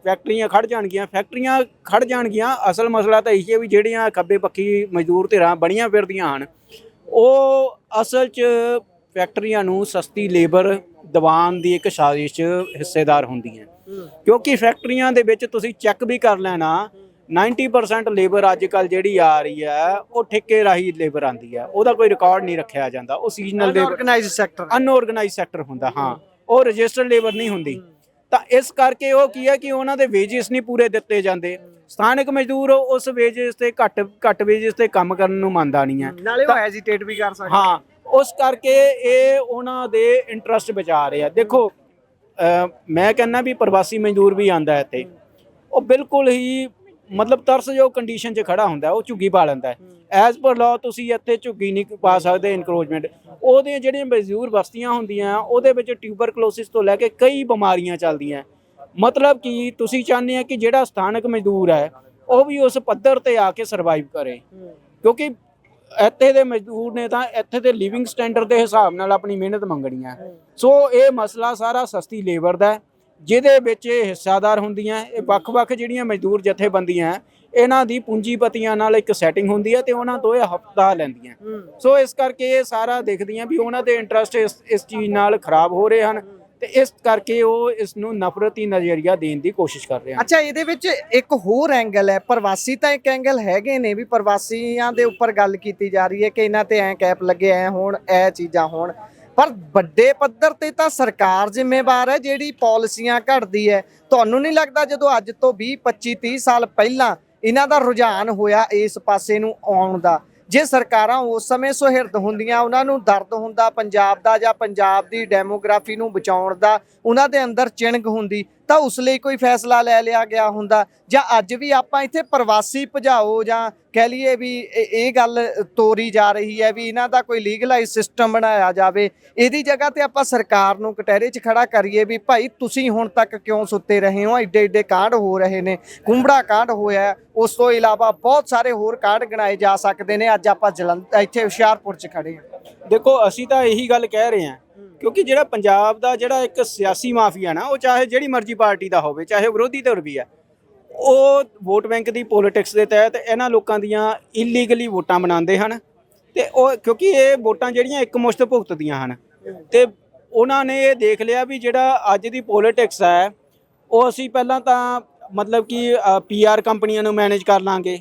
ਫੈਕਟਰੀਆਂ ਖੜ ਜਾਣਗੀਆਂ, ਫੈਕਟਰੀਆਂ ਖੜ ਜਾਣਗੀਆਂ, ਅਸਲ ਮਸਲਾ ਤਾਂ ਇਹ ਹੈ ਵੀ ਜਿਹੜੀਆਂ ਖੱਬੇ ਪੱਖੀ ਮਜ਼ਦੂਰ ਧਿਰਾਂ ਬਣੀਆਂ ਫਿਰਦੀਆਂ ਹਨ ਉਹ ਅਸਲ 'ਚ ਫੈਕਟਰੀਆਂ ਨੂੰ ਸਸਤੀ ਲੇਬਰ ਦਿਵਾਉਣ ਦੀ ਇੱਕ ਸਾਜ਼ਿਸ਼ 'ਚ ਹਿੱਸੇਦਾਰ ਹੁੰਦੀਆਂ। ਕਿਉਂਕਿ ਫੈਕਟਰੀਆਂ ਦੇ ਵਿੱਚ ਤੁਸੀਂ ਚੈੱਕ ਵੀ ਕਰ ਲੈਣਾ, 90% ਲੇਬਰ ਅੱਜ ਕੱਲ੍ਹ ਜਿਹੜੀ ਆ ਰਹੀ ਹੈ ਉਹ ਠੇਕੇ ਰਾਹੀਂ ਲੇਬਰ ਆਉਂਦੀ ਹੈ, ਉਹਦਾ ਕੋਈ ਰਿਕਾਰਡ ਨਹੀਂ ਰੱਖਿਆ ਜਾਂਦਾ। ਉਹ ਸੀਜ਼ਨਲ ਅਨਆਰਗੇਨਾਈਜ਼ਡ ਸੈਕਟਰ ਹੁੰਦਾ। ਹਾਂ, ਉਹ ਰਜਿਸਟਰਡ ਲੇਬਰ ਨਹੀਂ ਹੁੰਦੀ। ਤਾਂ ਇਸ ਕਰਕੇ ਉਹ ਕੀ ਹੈ ਕਿ ਉਹਨਾਂ ਦੇ ਵੇਜਿਸ ਨਹੀਂ ਪੂਰੇ ਦਿੱਤੇ ਜਾਂਦੇ। ਸਥਾਨਕ ਮਜ਼ਦੂਰ ਉਸ ਵੇਜਿਸ ਤੇ ਘੱਟ ਵੇਜਿਸ ਤੇ ਕੰਮ ਕਰਨ ਨੂੰ ਮੰਨਦਾ ਨਹੀਂ ਹੈ, ਨਾਲੇ ਉਹ ਹੈਜ਼ਿਟੇਟ ਵੀ ਕਰ ਸਕਦਾ। ਹਾਂ, ਉਸ ਕਰਕੇ ਇਹ ਉਹਨਾਂ ਦੇ ਇੰਟਰਸਟ ਬਚਾ ਰਹੇ ਆ। ਦੇਖੋ ਮੈਂ ਕਹਿੰਦਾ ਵੀ ਪ੍ਰਵਾਸੀ ਮਜ਼ਦੂਰ ਵੀ ਆਂਦਾ ਇੱਥੇ, ਉਹ ਬਿਲਕੁਲ ਹੀ ਮਤਲਬ ਤਰਸਯੋਗ ਕੰਡੀਸ਼ਨ 'ਚ ਖੜਾ ਹੁੰਦਾ, ਉਹ ਝੁੱਗੀ ਪਾ ਲੈਂਦਾ। ਐਜ਼ ਪਰ ਲਾਅ ਤੁਸੀਂ ਇੱਥੇ ਝੁੱਗੀ ਨਹੀਂ ਪਾ ਸਕਦੇ, ਇਨਕਰੋਚਮੈਂਟ। ਉਹਦੀਆਂ ਜਿਹੜੀਆਂ ਮਜ਼ਦੂਰ ਬਸਤੀਆਂ ਹੁੰਦੀਆਂ ਉਹਦੇ ਵਿੱਚ ਟਿਊਬਰਕਲੋਸਿਸ ਤੋਂ ਲੈ ਕੇ ਕਈ ਬਿਮਾਰੀਆਂ ਚੱਲਦੀਆਂ। ਮਤਲਬ ਕਿ ਤੁਸੀਂ ਚਾਹੁੰਦੇ ਆ ਕਿ ਜਿਹੜਾ ਸਥਾਨਕ ਮਜ਼ਦੂਰ ਹੈ ਉਹ ਵੀ ਉਸ ਪੱਧਰ ਤੇ ਆ ਕੇ ਸਰਵਾਈਵ ਕਰੇ, ਕਿਉਂਕਿ ਇੱਥੇ ਦੇ ਮਜ਼ਦੂਰ ਨੇ ਤਾਂ ਇੱਥੇ ਦੇ ਲਿਵਿੰਗ ਸਟੈਂਡਰਡ ਦੇ ਹਿਸਾਬ ਨਾਲ ਆਪਣੀ ਮਿਹਨਤ ਮੰਗਣੀ ਹੈ। ਸੋ ਇਹ ਮਸਲਾ ਸਾਰਾ ਸਸਤੀ ਲੇਬਰ ਦਾ, ਜਿਹਦੇ ਵਿੱਚ ਇਹ ਹਿੱਸਾਦਾਰ ਹੁੰਦੀਆਂ। ਇਹ ਵੱਖ-ਵੱਖ ਜਿਹੜੀਆਂ ਮਜ਼ਦੂਰ ਜਥੇਬੰਦੀਆਂ ਇਹਨਾਂ ਦੀ ਪੂੰਜੀਪਤੀਆਂ ਨਾਲ ਇੱਕ ਸੈਟਿੰਗ ਹੁੰਦੀ ਹੈ ਤੇ ਉਹਨਾਂ ਤੋਂ ਇਹ ਹਫ਼ਤਾ ਲੈਂਦੀਆਂ। ਸੋ ਇਸ ਕਰਕੇ ਇਹ ਸਾਰਾ ਦੇਖਦੀਆਂ ਵੀ ਉਹਨਾਂ ਦੇ ਇੰਟਰਸਟ ਇਸ ਚੀਜ਼ ਨਾਲ ਖਰਾਬ ਹੋ ਰਹੇ ਹਨ, ਤੇ ਇਸ ਕਰਕੇ ਉਹ ਇਸ ਨੂੰ ਨਫ਼ਰਤੀ ਨਜ਼ਰੀਆ ਦੇਣ ਦੀ ਕੋਸ਼ਿਸ਼ ਕਰ ਰਹੇ ਹਨ। ਅੱਛਾ, ਇਹਦੇ ਵਿੱਚ ਇੱਕ ਹੋਰ ਐਂਗਲ ਹੈ, ਪ੍ਰਵਾਸੀ ਤਾਂ ਇੱਕ ਐਂਗਲ ਹੈਗੇ ਨੇ ਵੀ ਪ੍ਰਵਾਸੀਆਂ ਦੇ ਉੱਪਰ ਗੱਲ ਕੀਤੀ ਜਾ ਰਹੀ ਹੈ ਕਿ ਇਹਨਾਂ ਤੇ ਐਂ ਕੈਪ ਲੱਗੇ, ਐ ਹੋਣ, ਇਹ ਚੀਜ਼ਾਂ ਹੋਣ, ਪਰ ਵੱਡੇ ਪੱਧਰ ਤੇ ਤਾਂ ਸਰਕਾਰ ਜ਼ਿੰਮੇਵਾਰ ਹੈ ਜਿਹੜੀ ਪਾਲਿਸੀਆਂ ਘੜਦੀ ਹੈ। ਤੁਹਾਨੂੰ ਨਹੀਂ ਲੱਗਦਾ ਜਦੋਂ ਅੱਜ ਤੋਂ 20 25 30 ਸਾਲ ਪਹਿਲਾਂ ਇਹਨਾਂ ਦਾ ਰੁਝਾਨ ਹੋਇਆ ਇਸ ਪਾਸੇ ਨੂੰ ਆਉਣ ਦਾ, ਜੇ ਸਰਕਾਰਾਂ ਉਸ ਸਮੇਂ ਸੁਹਿਰਦ ਹੁੰਦੀਆਂ, ਉਹਨਾਂ ਨੂੰ ਦਰਦ ਹੁੰਦਾ ਪੰਜਾਬ ਦਾ ਜਾਂ ਪੰਜਾਬ ਦੀ ਡੈਮੋਗ੍ਰਾਫੀ ਨੂੰ ਬਚਾਉਣ ਦਾ, ਉਹਨਾਂ ਦੇ ਅੰਦਰ ਚਿਣਗ ਹੁੰਦੀ, ਤਾਂ ਉਸ ਲਈ ਕੋਈ ਫੈਸਲਾ ਲੈ ਲਿਆ ਗਿਆ ਹੁੰਦਾ। ਜਾਂ ਅੱਜ ਵੀ ਆਪਾਂ ਇੱਥੇ ਪ੍ਰਵਾਸੀ ਭਜਾਓ ਜਾਂ ਕਹਿ ਲਈਏ ਵੀ ਇਹ ਗੱਲ ਤੋਰੀ ਜਾ ਰਹੀ ਹੈ ਵੀ ਇਹਨਾਂ ਦਾ ਕੋਈ ਲੀਗਲਾਈਜ਼ ਸਿਸਟਮ ਬਣਾਇਆ ਜਾਵੇ, ਇਹਦੀ ਜਗ੍ਹਾ ਤੇ ਆਪਾਂ ਸਰਕਾਰ ਨੂੰ ਕਟਹਿਰੇ 'ਚ ਖੜਾ ਕਰੀਏ ਵੀ ਭਾਈ ਤੁਸੀਂ ਹੁਣ ਤੱਕ ਕਿਉਂ ਸੁੱਤੇ ਰਹੇ ਹੋ, ਐਡੇ ਐਡੇ ਕਾਂਡ ਹੋ ਰਹੇ ਨੇ, ਕੁੰਬੜਾ ਕਾਂਡ ਹੋਇਆ, ਉਸ ਤੋਂ ਇਲਾਵਾ ਬਹੁਤ ਸਾਰੇ ਹੋਰ ਕਾਂਡ ਗਿਣਾਏ ਜਾ ਸਕਦੇ ਨੇ। ਅੱਜ ਆਪਾਂ ਇੱਥੇ ਹੁਸ਼ਿਆਰਪੁਰ 'ਚ ਖੜੇ ਹਾਂ। ਦੇਖੋ ਅਸੀਂ ਤਾਂ ਇਹੀ ਗੱਲ ਕਹਿ ਰਹੇ ਹਾਂ ਕਿਉਂਕਿ ਜਿਹੜਾ ਪੰਜਾਬ ਦਾ ਜਿਹੜਾ ਇੱਕ ਸਿਆਸੀ ਮਾਫੀਆ ਨਾ, ਉਹ ਚਾਹੇ ਜਿਹੜੀ ਮਰਜ਼ੀ ਪਾਰਟੀ ਦਾ ਹੋਵੇ, ਚਾਹੇ ਵਿਰੋਧੀ ਧਿਰ ਵੀ ਹੈ, ਉਹ ਵੋਟ ਬੈਂਕ ਦੀ ਪੋਲਿਟਿਕਸ ਦੇ ਤਹਿਤ ਇਹਨਾਂ ਲੋਕਾਂ ਦੀਆਂ ਇਲੀਗਲੀ ਵੋਟਾਂ ਬਣਾਉਂਦੇ ਹਨ। ਤੇ ਉਹ ਕਿਉਂਕਿ ਇਹ ਵੋਟਾਂ ਜਿਹੜੀਆਂ ਇੱਕ ਮੁਸ਼ਤ ਭੁਗਤਦੀਆਂ ਹਨ, ਤੇ ਉਹਨਾਂ ਨੇ ਇਹ ਦੇਖ ਲਿਆ ਵੀ ਜਿਹੜਾ ਅੱਜ ਦੀ ਪੋਲਿਟਿਕਸ ਹੈ, ਉਹ ਅਸੀਂ ਪਹਿਲਾਂ ਤਾਂ ਮਤਲਬ ਕਿ PR ਕੰਪਨੀਆਂ ਨੂੰ ਮੈਨੇਜ ਕਰ ਲਾਂਗੇ,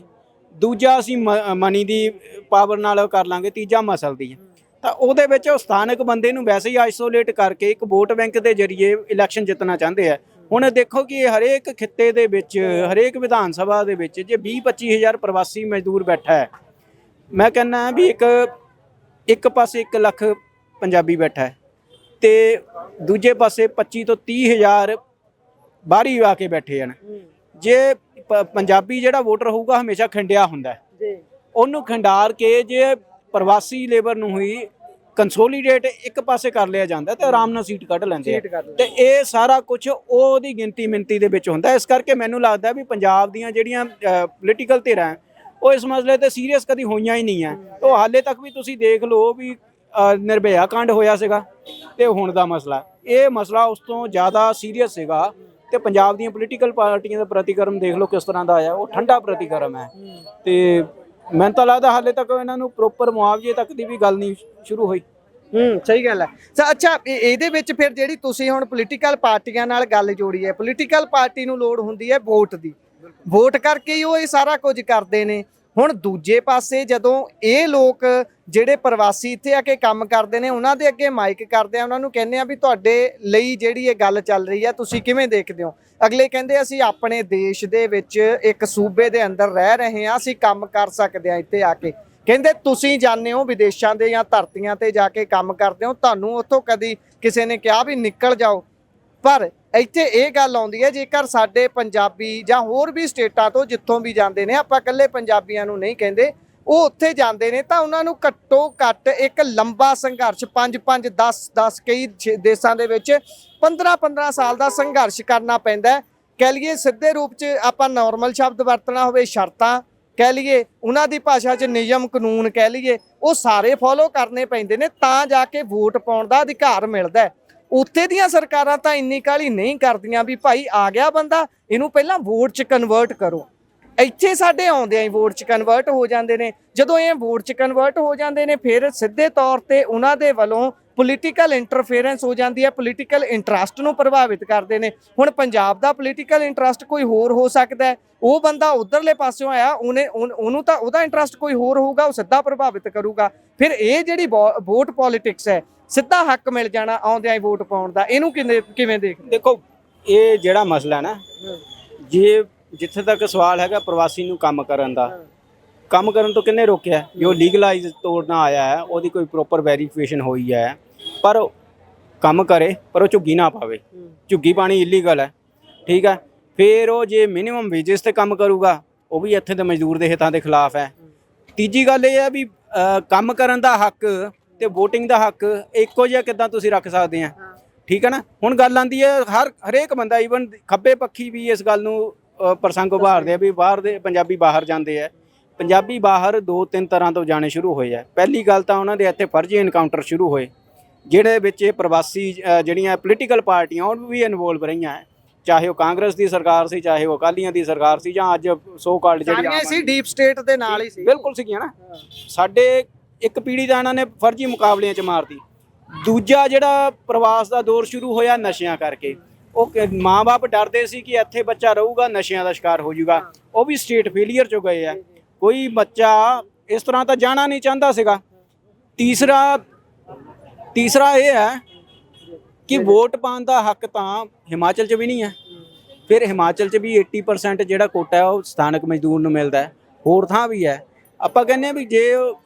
ਦੂਜਾ ਅਸੀਂ ਮਨੀ ਦੀ ਪਾਵਰ ਨਾਲ ਕਰ ਲਾਂਗੇ, ਤੀਜਾ ਮਸਲ ਦੀ। ਤਾਂ ਉਹਦੇ ਵਿੱਚ ਉਹ ਸਥਾਨਕ ਬੰਦੇ ਨੂੰ ਵੈਸੇ ਹੀ ਆਈਸੋਲੇਟ ਕਰਕੇ ਇੱਕ ਵੋਟ ਬੈਂਕ ਦੇ ਜ਼ਰੀਏ ਇਲੈਕਸ਼ਨ ਜਿੱਤਣਾ ਚਾਹੁੰਦੇ ਆ। ਹੁਣ ਦੇਖੋ ਕਿ ਹਰੇਕ ਖਿੱਤੇ ਦੇ ਵਿੱਚ, ਹਰੇਕ ਵਿਧਾਨ ਸਭਾ ਦੇ ਵਿੱਚ ਜੇ 20-25 ਹਜ਼ਾਰ ਪ੍ਰਵਾਸੀ ਮਜ਼ਦੂਰ ਬੈਠਾ ਹੈ, ਮੈਂ ਕਹਿੰਦਾ ਵੀ ਇੱਕ ਪਾਸੇ 1 ਲੱਖ ਪੰਜਾਬੀ ਬੈਠਾ ਹੈ, ਤੇ ਦੂਜੇ ਪਾਸੇ 25 ਤੋਂ 30 ਹਜ਼ਾਰ ਬਾਹਰੀ ਆ ਕੇ ਬੈਠੇ ਹਨ। ਜੇ ਪੰਜਾਬੀ ਜਿਹੜਾ ਵੋਟਰ ਹੋਊਗਾ ਹਮੇਸ਼ਾ ਖੰਡਿਆ ਹੁੰਦਾ, ਉਹਨੂੰ ਖੰਡਾਰ ਕੇ ਜੇ ਪ੍ਰਵਾਸੀ ਲੇਬਰ ਨੂੰ ਹੀ ਕੰਸੋਲੀਡੇਟ ਇੱਕ ਪਾਸੇ ਕਰ ਲਿਆ ਜਾਂਦਾ ਤੇ ਆਰਾਮ ਨਾਲ ਸੀਟ ਕੱਢ ਲੈਂਦੇ ਆ। ਤੇ ਇਹ ਸਾਰਾ ਕੁਝ ਉਹਦੀ ਗਿਣਤੀ ਮਿੰਤੀ ਦੇ ਵਿੱਚ ਹੁੰਦਾ। ਇਸ ਕਰਕੇ ਮੈਨੂੰ ਲੱਗਦਾ ਵੀ ਪੰਜਾਬ ਦੀਆਂ ਜਿਹੜੀਆਂ ਪੋਲੀਟੀਕਲ ਧਿਰਾਂ, ਉਹ ਇਸ ਮਸਲੇ ਤੇ ਸੀਰੀਅਸ ਕਦੀ ਹੋਈਆਂ ਹੀ ਨਹੀਂ ਹੈ। ਉਹ ਹਾਲੇ ਤੱਕ ਵੀ ਤੁਸੀਂ ਦੇਖ ਲਓ ਵੀ ਨਿਰਭਇਆ ਕਾਂਡ ਹੋਇਆ ਸੀਗਾ ਤੇ ਹੁਣ ਦਾ ਮਸਲਾ, ਇਹ ਮਸਲਾ ਉਸ ਤੋਂ ਜ਼ਿਆਦਾ ਸੀਰੀਅਸ ਸੀਗਾ। ਤੇ ਪੰਜਾਬ ਦੀਆਂ ਪੋਲੀਟੀਕਲ ਪਾਰਟੀਆਂ ਦਾ ਪ੍ਰਤੀਕਰਮ ਦੇਖ ਲਓ ਕਿਸ ਤਰ੍ਹਾਂ ਦਾ ਆਇਆ, ਉਹ ਠੰਡਾ ਪ੍ਰਤੀਕਰਮ ਹੈ। ਤੇ ਮੈਨੂੰ ਤਾਂ ਲੱਗਦਾ ਹਾਲੇ ਤੱਕ ਇਹਨਾਂ ਨੂੰ ਪ੍ਰੋਪਰ ਮੁਆਵਜ਼ੇ ਤੱਕ ਦੀ ਵੀ ਗੱਲ ਨਹੀਂ ਸ਼ੁਰੂ ਹੋਈ। ਸਹੀ ਗੱਲ ਹੈ। ਅੱਛਾ, ਇਹਦੇ ਵਿੱਚ ਫਿਰ ਜਿਹੜੀ ਤੁਸੀਂ ਹੁਣ ਪੋਲੀਟੀਕਲ ਪਾਰਟੀਆਂ ਨਾਲ ਗੱਲ ਜੋੜੀ ਹੈ, ਪੋਲੀਟੀਕਲ ਪਾਰਟੀ ਨੂੰ ਲੋੜ ਹੁੰਦੀ ਹੈ ਵੋਟ ਦੀ, ਵੋਟ ਕਰਕੇ ਹੀ ਉਹ ਇਹ ਸਾਰਾ ਕੁਝ ਕਰਦੇ ਨੇ। ਹੁਣ ਦੂਜੇ ਪਾਸੇ ਜਦੋਂ ਇਹ ਲੋਕ ਜਿਹੜੇ ਪ੍ਰਵਾਸੀ ਇੱਥੇ ਆ ਕੇ ਕੰਮ ਕਰਦੇ ਨੇ, ਉਹਨਾਂ ਦੇ ਅੱਗੇ ਮਾਈਕ ਕਰਦੇ ਆ, ਉਹਨਾਂ ਨੂੰ ਕਹਿੰਦੇ ਆ ਵੀ ਤੁਹਾਡੇ ਲਈ ਜਿਹੜੀ ਇਹ ਗੱਲ ਚੱਲ ਰਹੀ ਹੈ ਤੁਸੀਂ ਕਿਵੇਂ ਦੇਖਦੇ ਹੋ? ਅਗਲੇ ਕਹਿੰਦੇ ਅਸੀਂ ਆਪਣੇ ਦੇਸ਼ ਦੇ ਵਿੱਚ ਇੱਕ ਸੂਬੇ ਦੇ ਅੰਦਰ ਰਹਿ ਰਹੇ ਹਾਂ, ਅਸੀਂ ਕੰਮ ਕਰ ਸਕਦੇ ਹਾਂ ਇੱਥੇ ਆ ਕੇ। ਕਹਿੰਦੇ ਤੁਸੀਂ ਜਾਂਦੇ ਹੋ ਵਿਦੇਸ਼ਾਂ ਦੇ ਜਾਂ ਧਰਤੀਆਂ ਤੇ ਜਾ ਕੇ ਕੰਮ ਕਰਦੇ ਹੋ, ਤੁਹਾਨੂੰ ਉੱਥੋਂ ਕਦੀ ਕਿਸੇ ਨੇ ਕਿਹਾ ਵੀ ਨਿਕਲ ਜਾਓ? ਪਰ ਇੱਥੇ ਇਹ ਗੱਲ ਆਉਂਦੀ ਹੈ, ਜੇਕਰ ਸਾਡੇ ਪੰਜਾਬੀ ਜਾਂ ਹੋਰ ਵੀ ਸਟੇਟਾਂ ਤੋਂ ਜਿੱਥੋਂ ਵੀ ਜਾਂਦੇ ਨੇ, ਆਪਾਂ ਇਕੱਲੇ ਪੰਜਾਬੀਆਂ ਨੂੰ ਨਹੀਂ ਕਹਿੰਦੇ, ਉਹ ਉੱਥੇ ਜਾਂਦੇ ਨੇ ਤਾਂ ਉਹਨਾਂ ਨੂੰ ਘੱਟੋ ਘੱਟ ਇੱਕ ਲੰਬਾ ਸੰਘਰਸ਼ 5-5 10-10 ਕਈ ਦੇਸ਼ਾਂ ਦੇ ਵਿੱਚ 15-15 ਸਾਲ ਦਾ ਸੰਘਰਸ਼ ਕਰਨਾ ਪੈਂਦਾ। ਕਹਿ ਲਈਏ ਸਿੱਧੇ ਰੂਪ 'ਚ ਆਪਾਂ ਨਾਰਮਲ ਸ਼ਬਦ ਵਰਤਣਾ ਹੋਵੇ, ਸ਼ਰਤਾਂ ਕਹਿ ਲਈਏ, ਉਹਨਾਂ ਦੀ ਭਾਸ਼ਾ 'ਚ ਨਿਯਮ ਕਾਨੂੰਨ ਕਹਿ ਲਈਏ, ਉਹ ਸਾਰੇ ਫੋਲੋ ਕਰਨੇ ਪੈਂਦੇ ਨੇ ਤਾਂ ਜਾ ਕੇ ਵੋਟ ਪਾਉਣ ਦਾ ਅਧਿਕਾਰ ਮਿਲਦਾ। ਉੱਥੇ ਦੀਆਂ ਸਰਕਾਰਾਂ ਤਾਂ ਇੰਨੀ ਕਾਹਲੀ ਨਹੀਂ ਕਰਦੀਆਂ ਵੀ ਭਾਈ ਆ ਗਿਆ ਬੰਦਾ, ਇਹਨੂੰ ਪਹਿਲਾਂ ਵੋਟ 'ਚ ਕਨਵਰਟ ਕਰੋ। ਇੱਥੇ ਸਾਡੇ ਆਉਂਦਿਆਂ ਹੀ ਵੋਟ 'ਚ ਕਨਵਰਟ ਹੋ ਜਾਂਦੇ ਨੇ। ਜਦੋਂ ਇਹ ਵੋਟ 'ਚ ਕਨਵਰਟ ਹੋ ਜਾਂਦੇ ਨੇ, ਫਿਰ ਸਿੱਧੇ ਤੌਰ ਤੇ ਉਹਨਾਂ ਦੇ ਵੱਲੋਂ ਪੋਲੀਟੀਕਲ ਇੰਟਰਫੇਰੈਂਸ ਹੋ ਜਾਂਦੀ ਹੈ, ਪੋਲੀਟੀਕਲ ਇੰਟਰਸਟ ਨੂੰ ਪ੍ਰਭਾਵਿਤ ਕਰਦੇ ਨੇ। ਹੁਣ ਪੰਜਾਬ ਦਾ ਪੋਲੀਟੀਕਲ ਇੰਟਰਸਟ ਕੋਈ ਹੋਰ ਹੋ ਸਕਦਾ ਹੈ, ਉਹ ਬੰਦਾ ਉਧਰਲੇ ਪਾਸਿਓਂ ਆਇਆ, ਉਹਨੂੰ ਤਾਂ ਉਹਦਾ ਇੰਟਰਸਟ ਕੋਈ ਹੋਰ ਹੋਊਗਾ, ਉਹ ਸਿੱਧਾ ਪ੍ਰਭਾਵਿਤ ਕਰੂਗਾ। ਫਿਰ ਇਹ ਜਿਹੜੀ ਵੋਟ ਪੋਲੀਟਿਕਸ ਹੈ, ਸਿੱਧਾ ਹੱਕ ਮਿਲ ਜਾਣਾ ਆਉਂਦਿਆਂ ਹੀ ਵੋਟ ਪਾਉਣ ਦਾ, ਇਹਨੂੰ ਕਿਵੇਂ ਦੇਖੋ ਇਹ ਜਿਹੜਾ ਮਸਲਾ ਨਾ, ਜਿੱਥੇ ਤੱਕ ਸਵਾਲ ਹੈਗਾ ਪ੍ਰਵਾਸੀ ਨੂੰ ਕੰਮ ਕਰਨ ਦਾ, ਕੰਮ ਕਰਨ ਤੋਂ ਕਿੰਨੇ ਰੋਕਿਆ? ਜੋ ਲੀਗਲਾਈਜ਼ ਤੌਰ ਨਾਲ ਆਇਆ ਹੈ, ਉਹਦੀ ਕੋਈ ਪ੍ਰੋਪਰ ਵੈਰੀਫਿਕੇਸ਼ਨ ਹੋਈ ਹੈ, ਪਰ ਕੰਮ ਕਰੇ, ਪਰ ਉਹ ਝੁੱਗੀ ਨਾ ਪਾਵੇ। ਝੁੱਗੀ ਪਾਣੀ ਇਲੀਗਲ ਹੈ, ਠੀਕ ਹੈ। ਫਿਰ ਉਹ ਜੇ ਮਿਨੀਮਮ ਵੇਜਸ ਤੇ ਕੰਮ ਕਰੂਗਾ, ਉਹ ਵੀ ਇੱਥੇ ਦੇ ਮਜ਼ਦੂਰ ਦੇ ਹਿੱਤਾਂ ਦੇ ਖਿਲਾਫ ਹੈ। ਤੀਜੀ ਗੱਲ ਇਹ ਹੈ ਵੀ ਕੰਮ ਕਰਨ ਦਾ ਹੱਕ ਤੇ ਵੋਟਿੰਗ ਦਾ ਹੱਕ ਇੱਕੋ ਜਿਹਾ ਕਿੱਦਾਂ ਤੁਸੀਂ ਰੱਖ ਸਕਦੇ ਆ? ਠੀਕ ਹੈ ਨਾ। ਹੁਣ ਗੱਲ ਆਉਂਦੀ ਹੈ ਹਰੇਕ ਬੰਦਾ, ਈਵਨ ਖੱਬੇ ਪੱਖੀ ਵੀ ਇਸ ਗੱਲ ਨੂੰ ਪ੍ਰਸੰਗ ਉਭਾਰਦੇ ਆ ਵੀ ਬਾਹਰ ਦੇ ਪੰਜਾਬੀ ਬਾਹਰ ਜਾਂਦੇ ਆ। ਪੰਜਾਬੀ ਬਾਹਰ 2-3 ਤਰ੍ਹਾਂ ਤੋਂ ਜਾਣੇ ਸ਼ੁਰੂ ਹੋਏ ਆ। ਪਹਿਲੀ ਗੱਲ ਤਾਂ ਉਹਨਾਂ ਦੇ ਇੱਥੇ ਫਰਜ਼ੀ ਇਨਕਾਊਂਟਰ ਸ਼ੁਰੂ ਹੋਏ, ਜਿਹੜੇ ਵਿੱਚ ਇਹ ਪ੍ਰਵਾਸੀ ਜਿਹੜੀਆਂ ਪੋਲੀਟੀਕਲ ਪਾਰਟੀਆਂ ਉਹ ਵੀ ਇਨਵੋਲਵ ਰਹੀਆਂ, ਚਾਹੇ ਉਹ ਕਾਂਗਰਸ ਦੀ ਸਰਕਾਰ ਸੀ, ਚਾਹੇ ਉਹ ਅਕਾਲੀਆਂ ਦੀ ਸਰਕਾਰ ਸੀ, ਜਾਂ ਅੱਜ ਸੋ ਕਾਲਡ ਜਿਹੜੀ ਸੀ ਡੀਪ ਸਟੇਟ ਦੇ ਨਾਲ ਹੀ ਸੀ। ਬਿਲਕੁਲ ਸੀਗੀਆਂ ਨਾ। ਸਾਡੇ ਇੱਕ ਪੀੜ੍ਹੀ ਦਾ ਇਹਨਾਂ ਨੇ ਫਰਜ਼ੀ ਮੁਕਾਬਲਿਆਂ 'ਚ ਮਾਰਤੀ। ਦੂਜਾ ਜਿਹੜਾ ਪ੍ਰਵਾਸ ਦਾ ਦੌਰ ਸ਼ੁਰੂ ਹੋਇਆ ਨਸ਼ਿਆਂ ਕਰਕੇ, ਉਹ ਮਾਂ-ਬਾਪ ਡਰਦੇ ਸੀ ਕਿ ਇੱਥੇ ਬੱਚਾ ਰਹੂਗਾ ਨਸ਼ਿਆਂ ਦਾ ਸ਼ਿਕਾਰ ਹੋ ਜਾਊਗਾ, ਉਹ ਵੀ ਸਟੇਟ ਫੇਲੀਅਰ 'ਚ ਗਏ ਆ। ਕੋਈ ਬੱਚਾ ਇਸ ਤਰ੍ਹਾਂ ਤਾਂ ਜਾਣਾ ਨਹੀਂ ਚਾਹੁੰਦਾ ਸੀਗਾ। ਤੀਸਰਾ ਇਹ ਹੈ ਕਿ ਵੋਟ ਪਾਉਣ ਦਾ ਹੱਕ ਤਾਂ ਹਿਮਾਚਲ 'ਚ ਵੀ ਨਹੀਂ ਹੈ। ਫਿਰ ਹਿਮਾਚਲ 'ਚ ਵੀ 80% ਜਿਹੜਾ ਕੋਟਾ ਹੈ ਉਹ ਸਥਾਨਕ ਮਜ਼ਦੂਰ ਨੂੰ ਮਿਲਦਾ ਹੈ, ਹੋਰ ਥਾਂ ਵੀ ਹੈ। ਆਪਾਂ ਕਹਿੰਦੇ ਹਾਂ ਵੀ ਜੇ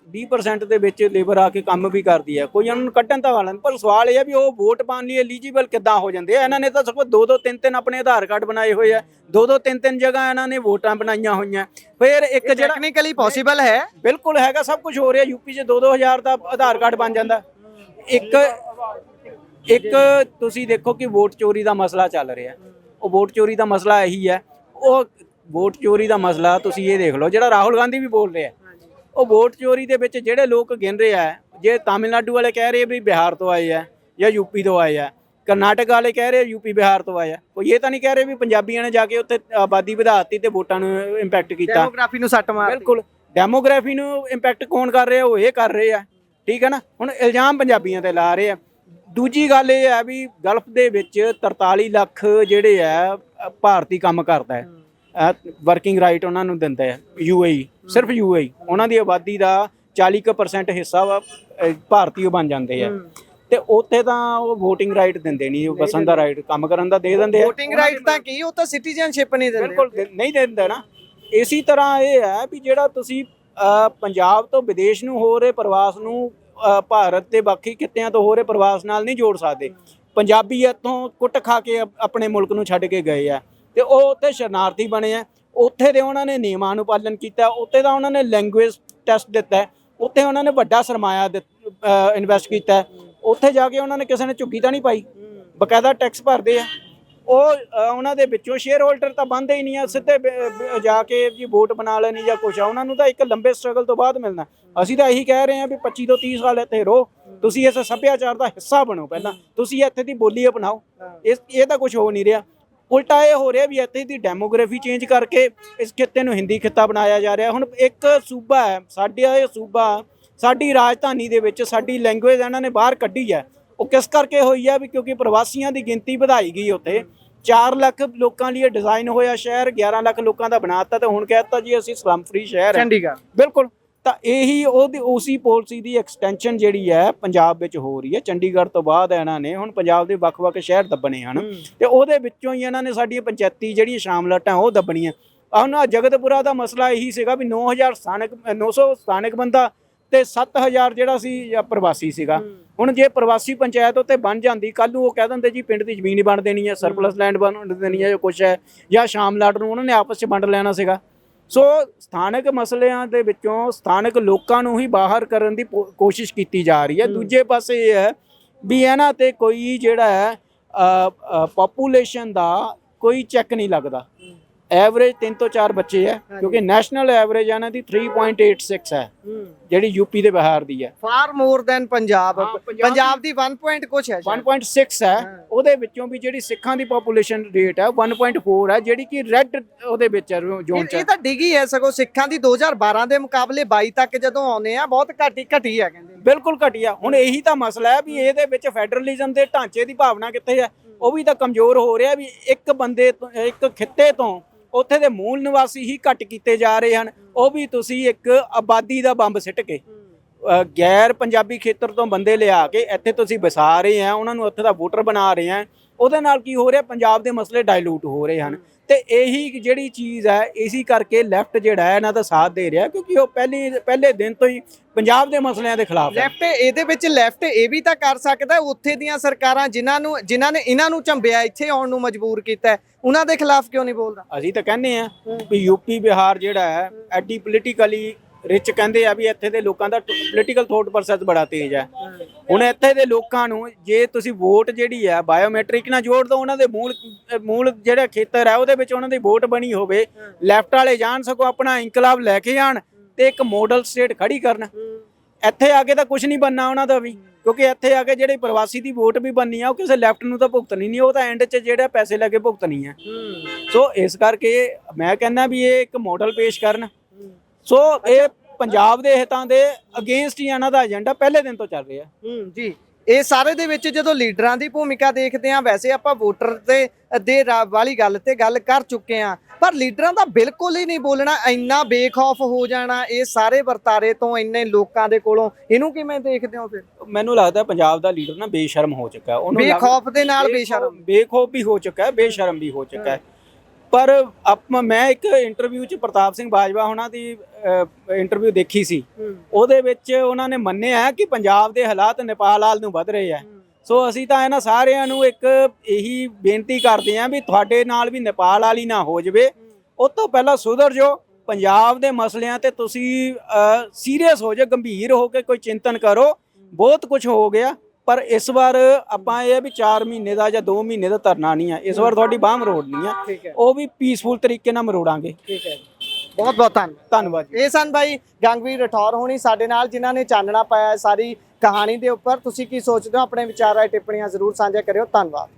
20% ਦੇ ਵਿੱਚ ਲੇਬਰ ਆ ਕੇ ਕੰਮ ਵੀ ਕਰਦੀ ਹੈ, ਕੋਈ ਉਹਨਾਂ ਨੂੰ ਕੱਢਣ ਤਾਂ ਵਾਲਾ, ਪਰ ਸਵਾਲ ਇਹ ਹੈ ਵੀ ਉਹ ਵੋਟ ਪਾਉਣ ਲਈ ਐਲੀਜੀਬਲ ਕਿੱਦਾਂ ਹੋ ਜਾਂਦੇ ਆ? ਇਹਨਾਂ ਨੇ ਤਾਂ ਸਗੋਂ 2-2 3-3 ਆਪਣੇ ਆਧਾਰ ਕਾਰਡ ਬਣਾਏ ਹੋਏ ਆ, 2-2 3-3 ਜਗ੍ਹਾ ਇਹਨਾਂ ਨੇ ਵੋਟਾਂ ਬਣਾਈਆਂ ਹੋਈਆਂ। ਫਿਰ ਇੱਕ ਜਿਹੜਾ ਟੈਕਨੀਕਲੀ ਪੋਸੀਬਲ ਹੈ, ਬਿਲਕੁਲ ਹੈਗਾ, ਸਭ ਕੁਝ ਹੋ ਰਿਹਾ। ਯੂਪੀ 'ਚ 2-2 ਹਜ਼ਾਰ ਦਾ ਆਧਾਰ ਕਾਰਡ ਬਣ ਜਾਂਦਾ। ਇੱਕ ਤੁਸੀਂ ਦੇਖੋ ਕਿ ਵੋਟ ਚੋਰੀ ਦਾ ਮਸਲਾ ਚੱਲ ਰਿਹਾ, ਉਹ ਵੋਟ ਚੋਰੀ ਦਾ ਮਸਲਾ ਇਹੀ ਹੈ। ਉਹ ਵੋਟ ਚੋਰੀ ਦਾ ਮਸਲਾ ਤੁਸੀਂ ਇਹ ਦੇਖ ਲਓ, ਜਿਹੜਾ ਰਾਹੁਲ ਗਾਂਧੀ ਵੀ ਬੋਲ ਰਿਹਾ, ਉਹ ਵੋਟ ਚੋਰੀ ਦੇ ਵਿੱਚ ਜਿਹੜੇ ਲੋਕ ਗਿਣ ਰਹੇ ਆ, ਜੇ ਤਾਮਿਲਨਾਡੂ ਵਾਲੇ ਕਹਿ ਰਹੇ ਵੀ ਬਿਹਾਰ ਤੋਂ ਆਏ ਆ, ਜਾਂ ਯੂਪੀ ਤੋਂ ਆਏ ਆ। ਕਰਨਾਟਕ ਵਾਲੇ ਕਹਿ ਰਹੇ ਯੂਪੀ ਬਿਹਾਰ ਤੋਂ ਆਏ ਆ। ਕੋਈ ਇਹ ਤਾਂ ਨਹੀਂ ਕਹਿ ਰਹੇ ਵੀ ਪੰਜਾਬੀਆਂ ਨੇ ਜਾ ਕੇ ਉੱਥੇ ਆਬਾਦੀ ਵਧਾਤੀ ਤੇ ਵੋਟਾਂ ਨੂੰ ਇੰਪੈਕਟ ਕੀਤਾ। ਡੈਮੋਗ੍ਰਾਫੀ ਨੂੰ ਸੱਟ ਮਾਰ ਬਿਲਕੁਲ, ਡੈਮੋਗ੍ਰਾਫੀ ਨੂੰ ਇੰਪੈਕਟ ਕੌਣ ਕਰ ਰਿਹਾ? ਉਹ ਇਹ ਕਰ ਰਹੇ ਆ। ਠੀਕ ਹੈ ਨਾ। ਹੁਣ ਇਲਜ਼ਾਮ ਪੰਜਾਬੀਆਂ ਤੇ ਲਾ ਰਹੇ ਆ। ਦੂਜੀ ਗੱਲ ਇਹ ਹੈ ਵੀ ਗਲਫ ਦੇ ਵਿੱਚ 43 ਲੱਖ ਜਿਹੜੇ ਆ ਭਾਰਤੀ ਕੰਮ ਕਰਦਾ ਹੈ, ਵਰਕਿੰਗ ਰਾਈਟ ਉਹਨਾਂ ਨੂੰ ਦਿੰਦਾ ਹੈ UAE, ਸਿਰਫ UAE। ਉਹਨਾਂ ਦੀ ਆਬਾਦੀ ਦਾ 40% ਹਿੱਸਾ ਵਾ ਭਾਰਤੀ ਬਣ ਜਾਂਦੇ ਆ ਤੇ ਉੱਥੇ ਤਾਂ ਉਹ VOTING ਰਾਈਟ ਦਿੰਦੇ ਨਹੀਂ, ਵਸਣ ਦਾ ਰਾਈਟ, ਕੰਮ ਕਰਨ ਦਾ ਦੇ ਦਿੰਦੇ ਆ। VOTING ਰਾਈਟ ਤਾਂ ਕੀ, ਉਹ ਤਾਂ ਸਿਟੀਜ਼ਨਸ਼ਿਪ ਨਹੀਂ ਦਿੰਦੇ। ਬਿਲਕੁਲ ਨਹੀਂ ਦਿੰਦੇ ਨਾ। ਇਸੇ ਤਰ੍ਹਾਂ ਇਹ ਹੈ ਵੀ ਜਿਹੜਾ ਤੁਸੀਂ ਪੰਜਾਬ ਤੋਂ ਵਿਦੇਸ਼ ਨੂੰ ਹੋ ਰਹੇ ਪ੍ਰਵਾਸ ਨੂੰ ਭਾਰਤ ਦੇ ਬਾਕੀ ਕਿੱਤਿਆਂ ਤੋਂ ਹੋ ਰਹੇ ਪ੍ਰਵਾਸ ਨਾਲ ਨਹੀਂ ਜੋੜ ਸਕਦੇ। ਪੰਜਾਬੀ ਇੱਥੋਂ ਕੁੱਟ ਖਾ ਕੇ ਆਪਣੇ ਮੁਲਕ ਨੂੰ ਛੱਡ ਕੇ ਗਏ ਆ ਤੇ ਉਹ ਉੱਥੇ ਸ਼ਰਨਾਰਥੀ ਬਣੇ ਆ। ਉੱਥੇ ਦੇ ਉਹਨਾਂ ਨੇ ਨਿਯਮਾਂ ਨੂੰ ਪਾਲਣ ਕੀਤਾ, ਉੱਥੇ ਦਾ ਉਹਨਾਂ ਨੇ ਲੈਂਗੁਏਜ ਟੈਸਟ ਦਿੱਤਾ, ਉੱਥੇ ਉਹਨਾਂ ਨੇ ਵੱਡਾ ਸਰਮਾਇਆ ਇਨਵੈਸਟ ਕੀਤਾ। ਉੱਥੇ ਜਾ ਕੇ ਉਹਨਾਂ ਨੇ ਕਿਸੇ ਨੇ ਝੁੱਗੀ ਤਾਂ ਨਹੀਂ ਪਾਈ, ਬਕਾਇਦਾ ਟੈਕਸ ਭਰਦੇ ਆ। ਉਹ ਉਹਨਾਂ ਦੇ ਵਿੱਚੋਂ ਸ਼ੇਅਰ ਹੋਲਡਰ ਤਾਂ ਬਣਦੇ ਹੀ ਨਹੀਂ ਆ, ਸਿੱਧੇ ਜਾ ਕੇ ਜੀ ਵੋਟ ਬਣਾ ਲੈਣੀ ਜਾਂ ਕੁਛ ਆ। ਉਹਨਾਂ ਨੂੰ ਤਾਂ ਇੱਕ ਲੰਬੇ ਸਟਰਗਲ ਤੋਂ ਬਾਅਦ ਮਿਲਣਾ। ਅਸੀਂ ਤਾਂ ਇਹੀ ਕਹਿ ਰਹੇ ਹਾਂ ਵੀ 25 ਤੋਂ 30 ਸਾਲ ਇੱਥੇ ਰਹੋ, ਤੁਸੀਂ ਇਸ ਸੱਭਿਆਚਾਰ ਦਾ ਹਿੱਸਾ ਬਣੋ। ਪਹਿਲਾਂ ਤੁਸੀਂ ਇੱਥੇ ਦੀ ਬੋਲੀ ਅਪਣਾਓ। ਇਹ ਤਾਂ ਕੁਝ ਹੋ ਨਹੀਂ ਰਿਹਾ। ਉਲਟਾ ਇਹ ਹੋ ਰਿਹਾ ਵੀ ਇੱਥੇ ਦੀ ਡੈਮੋਗ੍ਰਾਫੀ ਚੇਂਜ ਕਰਕੇ ਇਸ ਖਿੱਤੇ ਨੂੰ ਹਿੰਦੀ ਖਿੱਤਾ ਬਣਾਇਆ ਜਾ ਰਿਹਾ। ਹੁਣ ਇੱਕ ਸੂਬਾ ਹੈ ਸਾਡਾ, ਇਹ ਸੂਬਾ ਸਾਡੀ ਰਾਜਧਾਨੀ ਦੇ ਵਿੱਚ ਸਾਡੀ ਲੈਂਗੁਏਜ ਇਹਨਾਂ ਨੇ ਬਾਹਰ ਕੱਢੀ ਹੈ। ਉਹ ਕਿਸ ਕਰਕੇ ਹੋਈ ਹੈ ਵੀ ਕਿਉਂਕਿ ਪ੍ਰਵਾਸੀਆਂ ਦੀ ਗਿਣਤੀ ਵਧਾਈ ਗਈ। ਉੱਥੇ 4 ਲੱਖ ਲੋਕਾਂ ਲਈ ਡਿਜ਼ਾਈਨ ਹੋਇਆ ਸ਼ਹਿਰ, 11 ਲੱਖ ਲੋਕਾਂ ਦਾ ਬਣਾਤਾ ਤੇ ਹੁਣ ਕਹਿਤਾ ਜੀ ਅਸੀਂ ਸਲਮ ਫ੍ਰੀ ਸ਼ਹਿਰ ਹੈ ਚੰਡੀਗੜ੍ਹ। ਬਿਲਕੁਲ। ਤਾਂ ਇਹੀ ਉਸੀ ਪਾਲਿਸੀ ਦੀ ਐਕਸਟੈਂਸ਼ਨ ਜਿਹੜੀ ਹੈ ਪੰਜਾਬ ਵਿੱਚ ਹੋ ਰਹੀ ਹੈ। ਚੰਡੀਗੜ੍ਹ ਤੋਂ ਬਾਅਦ ਇਹਨਾਂ ਨੇ ਹੁਣ ਪੰਜਾਬ ਦੇ ਵੱਖ-ਵੱਖ ਸ਼ਹਿਰ ਦੱਬਣੇ ਹਨ ਤੇ ਉਹਦੇ ਵਿੱਚੋਂ ਹੀ ਇਹਨਾਂ ਨੇ ਸਾਡੀਆਂ ਪੰਚਾਇਤੀ ਜਿਹੜੀਆਂ ਸ਼ਾਮਲਾਟਾਂ ਉਹ ਦੱਬਣੀਆਂ। ਹੁਣ ਜਗਤਪੁਰਾ ਦਾ ਮਸਲਾ ਇਹੀ ਸੀਗਾ ਵੀ 900 ਸਥਾਨਕ ਬੰਦਾ ਤੇ 7000 ਜਿਹੜਾ ਸੀ ਪ੍ਰਵਾਸੀ ਸੀਗਾ। ਹੁਣ ਜੇ ਪ੍ਰਵਾਸੀ ਪੰਚਾਇਤ ਉੱਤੇ ਬਣ ਜਾਂਦੀ, ਕੱਲ ਨੂੰ ਉਹ ਕਹਿ ਦਿੰਦੇ ਜੀ ਪਿੰਡ ਦੀ ਜ਼ਮੀਨ ਹੀ ਬਣ ਦੇਣੀ ਹੈ, ਸਰਪਲਸ ਲੈਂਡ ਬਣ ਦੇਣੀ ਹੈ ਜਾਂ ਕੁਛ ਹੈ, ਜਾਂ ਸ਼ਾਮਲਾਟ ਨੂੰ ਉਹਨਾਂ ਨੇ ਆਪਸ 'ਚ ਵੰਡ ਲੈਣਾ ਸੀਗਾ। ਸੋ ਸਥਾਨਕ ਮਸਲਿਆਂ ਦੇ ਵਿੱਚੋਂ ਸਥਾਨਕ ਲੋਕਾਂ ਨੂੰ ਹੀ ਬਾਹਰ ਕਰਨ ਦੀ ਕੋਸ਼ਿਸ਼ ਕੀਤੀ ਜਾ ਰਹੀ ਹੈ। ਦੂਜੇ ਪਾਸੇ ਇਹ ਹੈ ਵੀ ਇਹਨਾਂ ਤੇ ਕੋਈ ਜਿਹੜਾ ਹੈ ਪਾਪੂਲੇਸ਼ਨ ਦਾ ਕੋਈ ਚੈੱਕ ਨਹੀਂ ਲੱਗਦਾ। ਐਵਰੇਜ 3 ਤੋਂ 4 ਬੱਚੇ ਹੈ ਕਿਉਂਕਿ ਨੈਸ਼ਨਲ ਐਵਰੇਜ ਇਹਨਾਂ ਦੀ 3.86 ਹੈ ਜਿਹੜੀ ਯੂਪੀ ਦੇ ਬਿਹਾਰ ਦੀ ਹੈ। For more than Punjab. Punjab the 1 point ਕੁਛ ਹੈ, 1.6 ਹੈ। ਉਹਦੇ ਵਿੱਚੋਂ ਵੀ ਜਿਹੜੀ ਸਿੱਖਾਂ ਦੀ ਪਾਪੂਲੇਸ਼ਨ ਰੇਟ ਹੈ 1.4 ਹੈ ਜਿਹੜੀ ਕਿ ਰੈੱਡ ਉਹਦੇ ਵਿੱਚ ਹੈ ਜ਼ੋਨ ਚ। ਇਹ ਤਾਂ ਡਿੱਗੀ ਹੈ ਸਗੋਂ ਸਿੱਖਾਂ ਦੀ 2012 ਦੇ ਮੁਕਾਬਲੇ 22 ਤੱਕ ਜਦੋਂ ਆਉਂਦੇ ਆ ਬਹੁਤ ਘਟੀ ਹੈ ਕਹਿੰਦੇ। ਬਿਲਕੁਲ ਘਟੀ ਆ। ਹੁਣ ਇਹੀ ਤਾਂ ਮਸਲਾ ਹੈ ਵੀ ਇਹਦੇ ਵਿੱਚ ਫੈਡਰਲਿਜ਼ਮ ਦੇ ਢਾਂਚੇ ਦੀ ਭਾਵਨਾ ਕਿੱਥੇ ਹੈ? ਉਹ ਵੀ ਤਾਂ ਕਮਜ਼ੋਰ ਹੋ ਰਿਹਾ ਵੀ ਇੱਕ ਬੰਦੇ ਤੋਂ, ਇੱਕ ਖਿੱਤੇ ਤੋਂ ਉੱਥੇ ਦੇ ਮੂਲ ਨਿਵਾਸੀ ਹੀ ਘੱਟ ਕੀਤੇ ਜਾ ਰਹੇ ਹਨ। ਉਹ ਵੀ ਤੁਸੀਂ ਇੱਕ ਆਬਾਦੀ ਦਾ ਬੰਬ ਸਿੱਟ ਕੇ ਗੈਰ ਪੰਜਾਬੀ ਖੇਤਰ ਤੋਂ ਬੰਦੇ ਲਿਆ ਕੇ ਇੱਥੇ ਤੁਸੀਂ ਵਸਾ ਰਹੇ ਆ, ਉਹਨਾਂ ਨੂੰ ਉੱਥੇ ਦਾ ਵੋਟਰ ਬਣਾ ਰਹੇ ਆ। ਉਹਦੇ ਨਾਲ ਕੀ ਹੋ ਰਿਹਾ? ਪੰਜਾਬ ਦੇ ਮਸਲੇ ਡਾਇਲੂਟ ਹੋ ਰਹੇ ਹਨ ਤੇ ਇਹੀ ਜਿਹੜੀ ਚੀਜ਼ ਹੈ ਇਸੇ ਕਰਕੇ ਲੈਫਟ ਜਿਹੜਾ ਹੈ ਇਹਨਾਂ ਦਾ ਸਾਥ ਦੇ ਰਿਹਾ ਕਿਉਂਕਿ ਉਹ ਪਹਿਲੇ ਦਿਨ ਤੋਂ ਹੀ ਪੰਜਾਬ ਦੇ ਮਸਲਿਆਂ ਦੇ ਖਿਲਾਫ ਹੈ। ਲੈਫਟ ਇਹਦੇ ਵਿੱਚ ਲੈਫਟ ਇਹ ਵੀ ਤਾਂ ਕਰ ਸਕਦਾ, ਉੱਥੇ ਦੀਆਂ ਸਰਕਾਰਾਂ ਜਿਨ੍ਹਾਂ ਨੇ ਇਹਨਾਂ ਨੂੰ ਝੰਬਿਆ, ਇੱਥੇ ਆਉਣ ਨੂੰ ਮਜਬੂਰ ਕੀਤਾ, ਉਹਨਾਂ ਦੇ ਖਿਲਾਫ ਕਿਉਂ ਨਹੀਂ ਬੋਲਦਾ? ਅਸੀਂ ਤਾਂ ਕਹਿੰਦੇ ਆ ਵੀ ਯੂਪੀ ਬਿਹਾਰ ਜਿਹੜਾ ਹੈ ਐਡੀ ਪੋਲੀਟੀਕਲੀ ਰਿਚ ਕਹਿੰਦੇ ਆ ਵੀ ਇੱਥੇ ਦੇ ਲੋਕਾਂ ਦਾ ਪੋਲੀਟੀਕਲ ਥੋਟ ਪ੍ਰੋਸੈਸ ਬੜਾ ਤੇਜ਼ ਹੈ। ਹੁਣ ਇੱਥੇ ਦੇ ਲੋਕਾਂ ਨੂੰ ਜੇ ਤੁਸੀਂ ਵੋਟ ਜਿਹੜੀ ਹੈ ਬਾਇਓਮੈਟ੍ਰਿਕ ਨਾਲ ਜੋੜ ਦਿਓ, ਉਹਨਾਂ ਦੇ ਮੂਲ ਜਿਹੜਾ ਖੇਤਰ ਹੈ ਉਹਦੇ ਵਿੱਚ ਉਹਨਾਂ ਦੀ ਵੋਟ ਬਣੀ ਹੋਵੇ, ਲੈਫਟ ਵਾਲੇ ਜਾਣ ਸਕੋ ਆਪਣਾ ਇਨਕਲਾਬ ਲੈ ਕੇ ਆਣ ਤੇ ਇੱਕ ਮਾਡਲ ਸਟੇਟ ਖੜੀ ਕਰਨ। ਇੱਥੇ ਆ ਕੇ ਤਾਂ ਕੁਝ ਨਹੀਂ ਬਣਨਾ ਉਹਨਾਂ ਦਾ ਵੀ ਕਿਉਂਕਿ ਇੱਥੇ ਆ ਕੇ ਜਿਹੜੇ ਪ੍ਰਵਾਸੀ ਦੀ ਵੋਟ ਵੀ ਬਣਨੀ ਆ ਉਹ ਕਿਸੇ ਲੈਫਟ ਨੂੰ ਤਾਂ ਭੁਗਤਣੀ ਨਹੀਂ, ਉਹ ਤਾਂ ਐਂਡ 'ਚ ਜਿਹੜਾ ਪੈਸੇ ਲੈ ਕੇ ਭੁਗਤਣੀ ਹੈ। ਸੋ ਇਸ ਕਰਕੇ ਮੈਂ ਕਹਿੰਦਾ ਵੀ ਇਹ ਇੱਕ ਮਾਡਲ ਪੇਸ਼ ਕਰਨ। ਸੋ ਇਹ ਪੰਜਾਬ ਦੇ ਹਿੱਤਾਂ ਦੇ ਅਗੇਂਸਟ ਹੀ ਇਹਨਾਂ ਦਾ ਏਜੰਡਾ ਪਹਿਲੇ ਦਿਨ ਤੋਂ ਚੱਲ ਰਿਹਾ ਜੀ। ਇਹ ਸਾਰੇ ਦੇ ਵਿੱਚ ਜਦੋਂ ਲੀਡਰਾਂ ਦੀ ਭੂਮਿਕਾ ਦੇਖਦੇ ਆ, ਵੈਸੇ ਆਪਾਂ ਵੋਟਰ ਦੇ ਵਾਲੀ ਗੱਲ ਤੇ ਗੱਲ ਕਰ ਚੁੱਕੇ ਆ, ਪਰ ਲੀਡਰਾਂ ਦਾ ਬਿਲਕੁਲ ਹੀ ਨਹੀਂ ਬੋਲਣਾ, ਇੰਨਾ ਬੇਖੌਫ ਹੋ ਜਾਣਾ ਇਹ ਸਾਰੇ ਵਰਤਾਰੇ ਤੋਂ ਇੰਨੇ ਲੋਕਾਂ ਦੇ ਕੋਲੋਂ, ਇਹਨੂੰ ਕਿਵੇਂ ਦੇਖਦੇ ਹੋ? ਫਿਰ ਮੈਨੂੰ ਲੱਗਦਾ ਪੰਜਾਬ ਦਾ ਲੀਡਰ ਨਾ ਬੇਸ਼ਰਮ ਹੋ ਚੁੱਕਾ ਹੈ। ਉਹਨੂੰ ਬੇਖੌਫ ਦੇ ਨਾਲ ਬੇਖੌਫ ਵੀ ਹੋ ਚੁੱਕਾ ਹੈ, ਬੇਸ਼ਰਮ ਵੀ ਹੋ ਚੁੱਕਾ ਹੈ। ਪਰ ਮੈਂ ਇੱਕ ਇੰਟਰਵਿਊ 'ਚ ਪ੍ਰਤਾਪ ਸਿੰਘ ਬਾਜਵਾ ਉਹਨਾਂ ਦੀ ਇੰਟਰਵਿਊ ਦੇਖੀ ਸੀ, ਉਹਦੇ ਵਿੱਚ ਉਹਨਾਂ ਨੇ ਮੰਨਿਆ ਕਿ ਪੰਜਾਬ ਦੇ ਹਾਲਾਤ ਨੇਪਾਲ ਹਾਲ ਨੂੰ ਵੱਧ ਰਹੇ ਆ। ਸੋ ਅਸੀਂ ਤਾਂ ਇਹਨਾਂ ਸਾਰਿਆਂ ਨੂੰ ਇੱਕ ਇਹੀ ਬੇਨਤੀ ਕਰਦੇ ਹਾਂ ਵੀ ਤੁਹਾਡੇ ਨਾਲ ਵੀ ਨੇਪਾਲ ਵਾਲੀ ਨਾ ਹੋ ਜਾਵੇ। ਉਹ ਤੋਂ ਪਹਿਲਾਂ ਸੁਧਰ ਜਾਓ, ਪੰਜਾਬ ਦੇ ਮਸਲਿਆਂ ਤੇ ਤੁਸੀਂ ਸੀਰੀਅਸ ਹੋ ਜਾਓ, ਗੰਭੀਰ ਹੋ ਕੇ ਕੋਈ ਚਿੰਤਨ ਕਰੋ। ਬਹੁਤ ਕੁਝ ਹੋ ਗਿਆ ਪਰ ਇਸ ਵਾਰ ਆਪਾਂ ਇਹ ਵੀ 4 ਮਹੀਨੇ ਦਾ ਜਾਂ 2 ਮਹੀਨੇ ਦਾ ਧਰਨਾ ਨਹੀਂ ਹੈ, ਇਸ ਵਾਰ ਤੁਹਾਡੀ ਬਾਹ ਮਰੋੜਨੀ ਹੈ, ਉਹ ਵੀ ਪੀਸਫੁਲ ਤਰੀਕੇ ਨਾਲ ਮਰੋੜਾਂਗੇ। ਠੀਕ ਹੈ, ਬਹੁਤ ਬਹੁਤ ਧੰਨਵਾਦ। ਧੰਨਵਾਦ। ਇਹ ਸਨ ਬਾਈ ਗੰਗਵੀਰ ਰਠੌਰ ਹੋਣੀ ਸਾਡੇ ਨਾਲ, ਜਿਨ੍ਹਾਂ ਨੇ ਚਾਨਣਾ ਪਾਇਆ ਸਾਰੀ ਕਹਾਣੀ ਦੇ ਉੱਪਰ ਤੁਸੀਂ ਕੀ ਸੋਚਦੇ ਹੋ? ਆਪਣੇ ਵਿਚਾਰ ਰਾਏ ਟਿੱਪਣੀਆਂ ਜ਼ਰੂਰ ਸਾਂਝਾ ਕਰਿਓ। ਧੰਨਵਾਦ।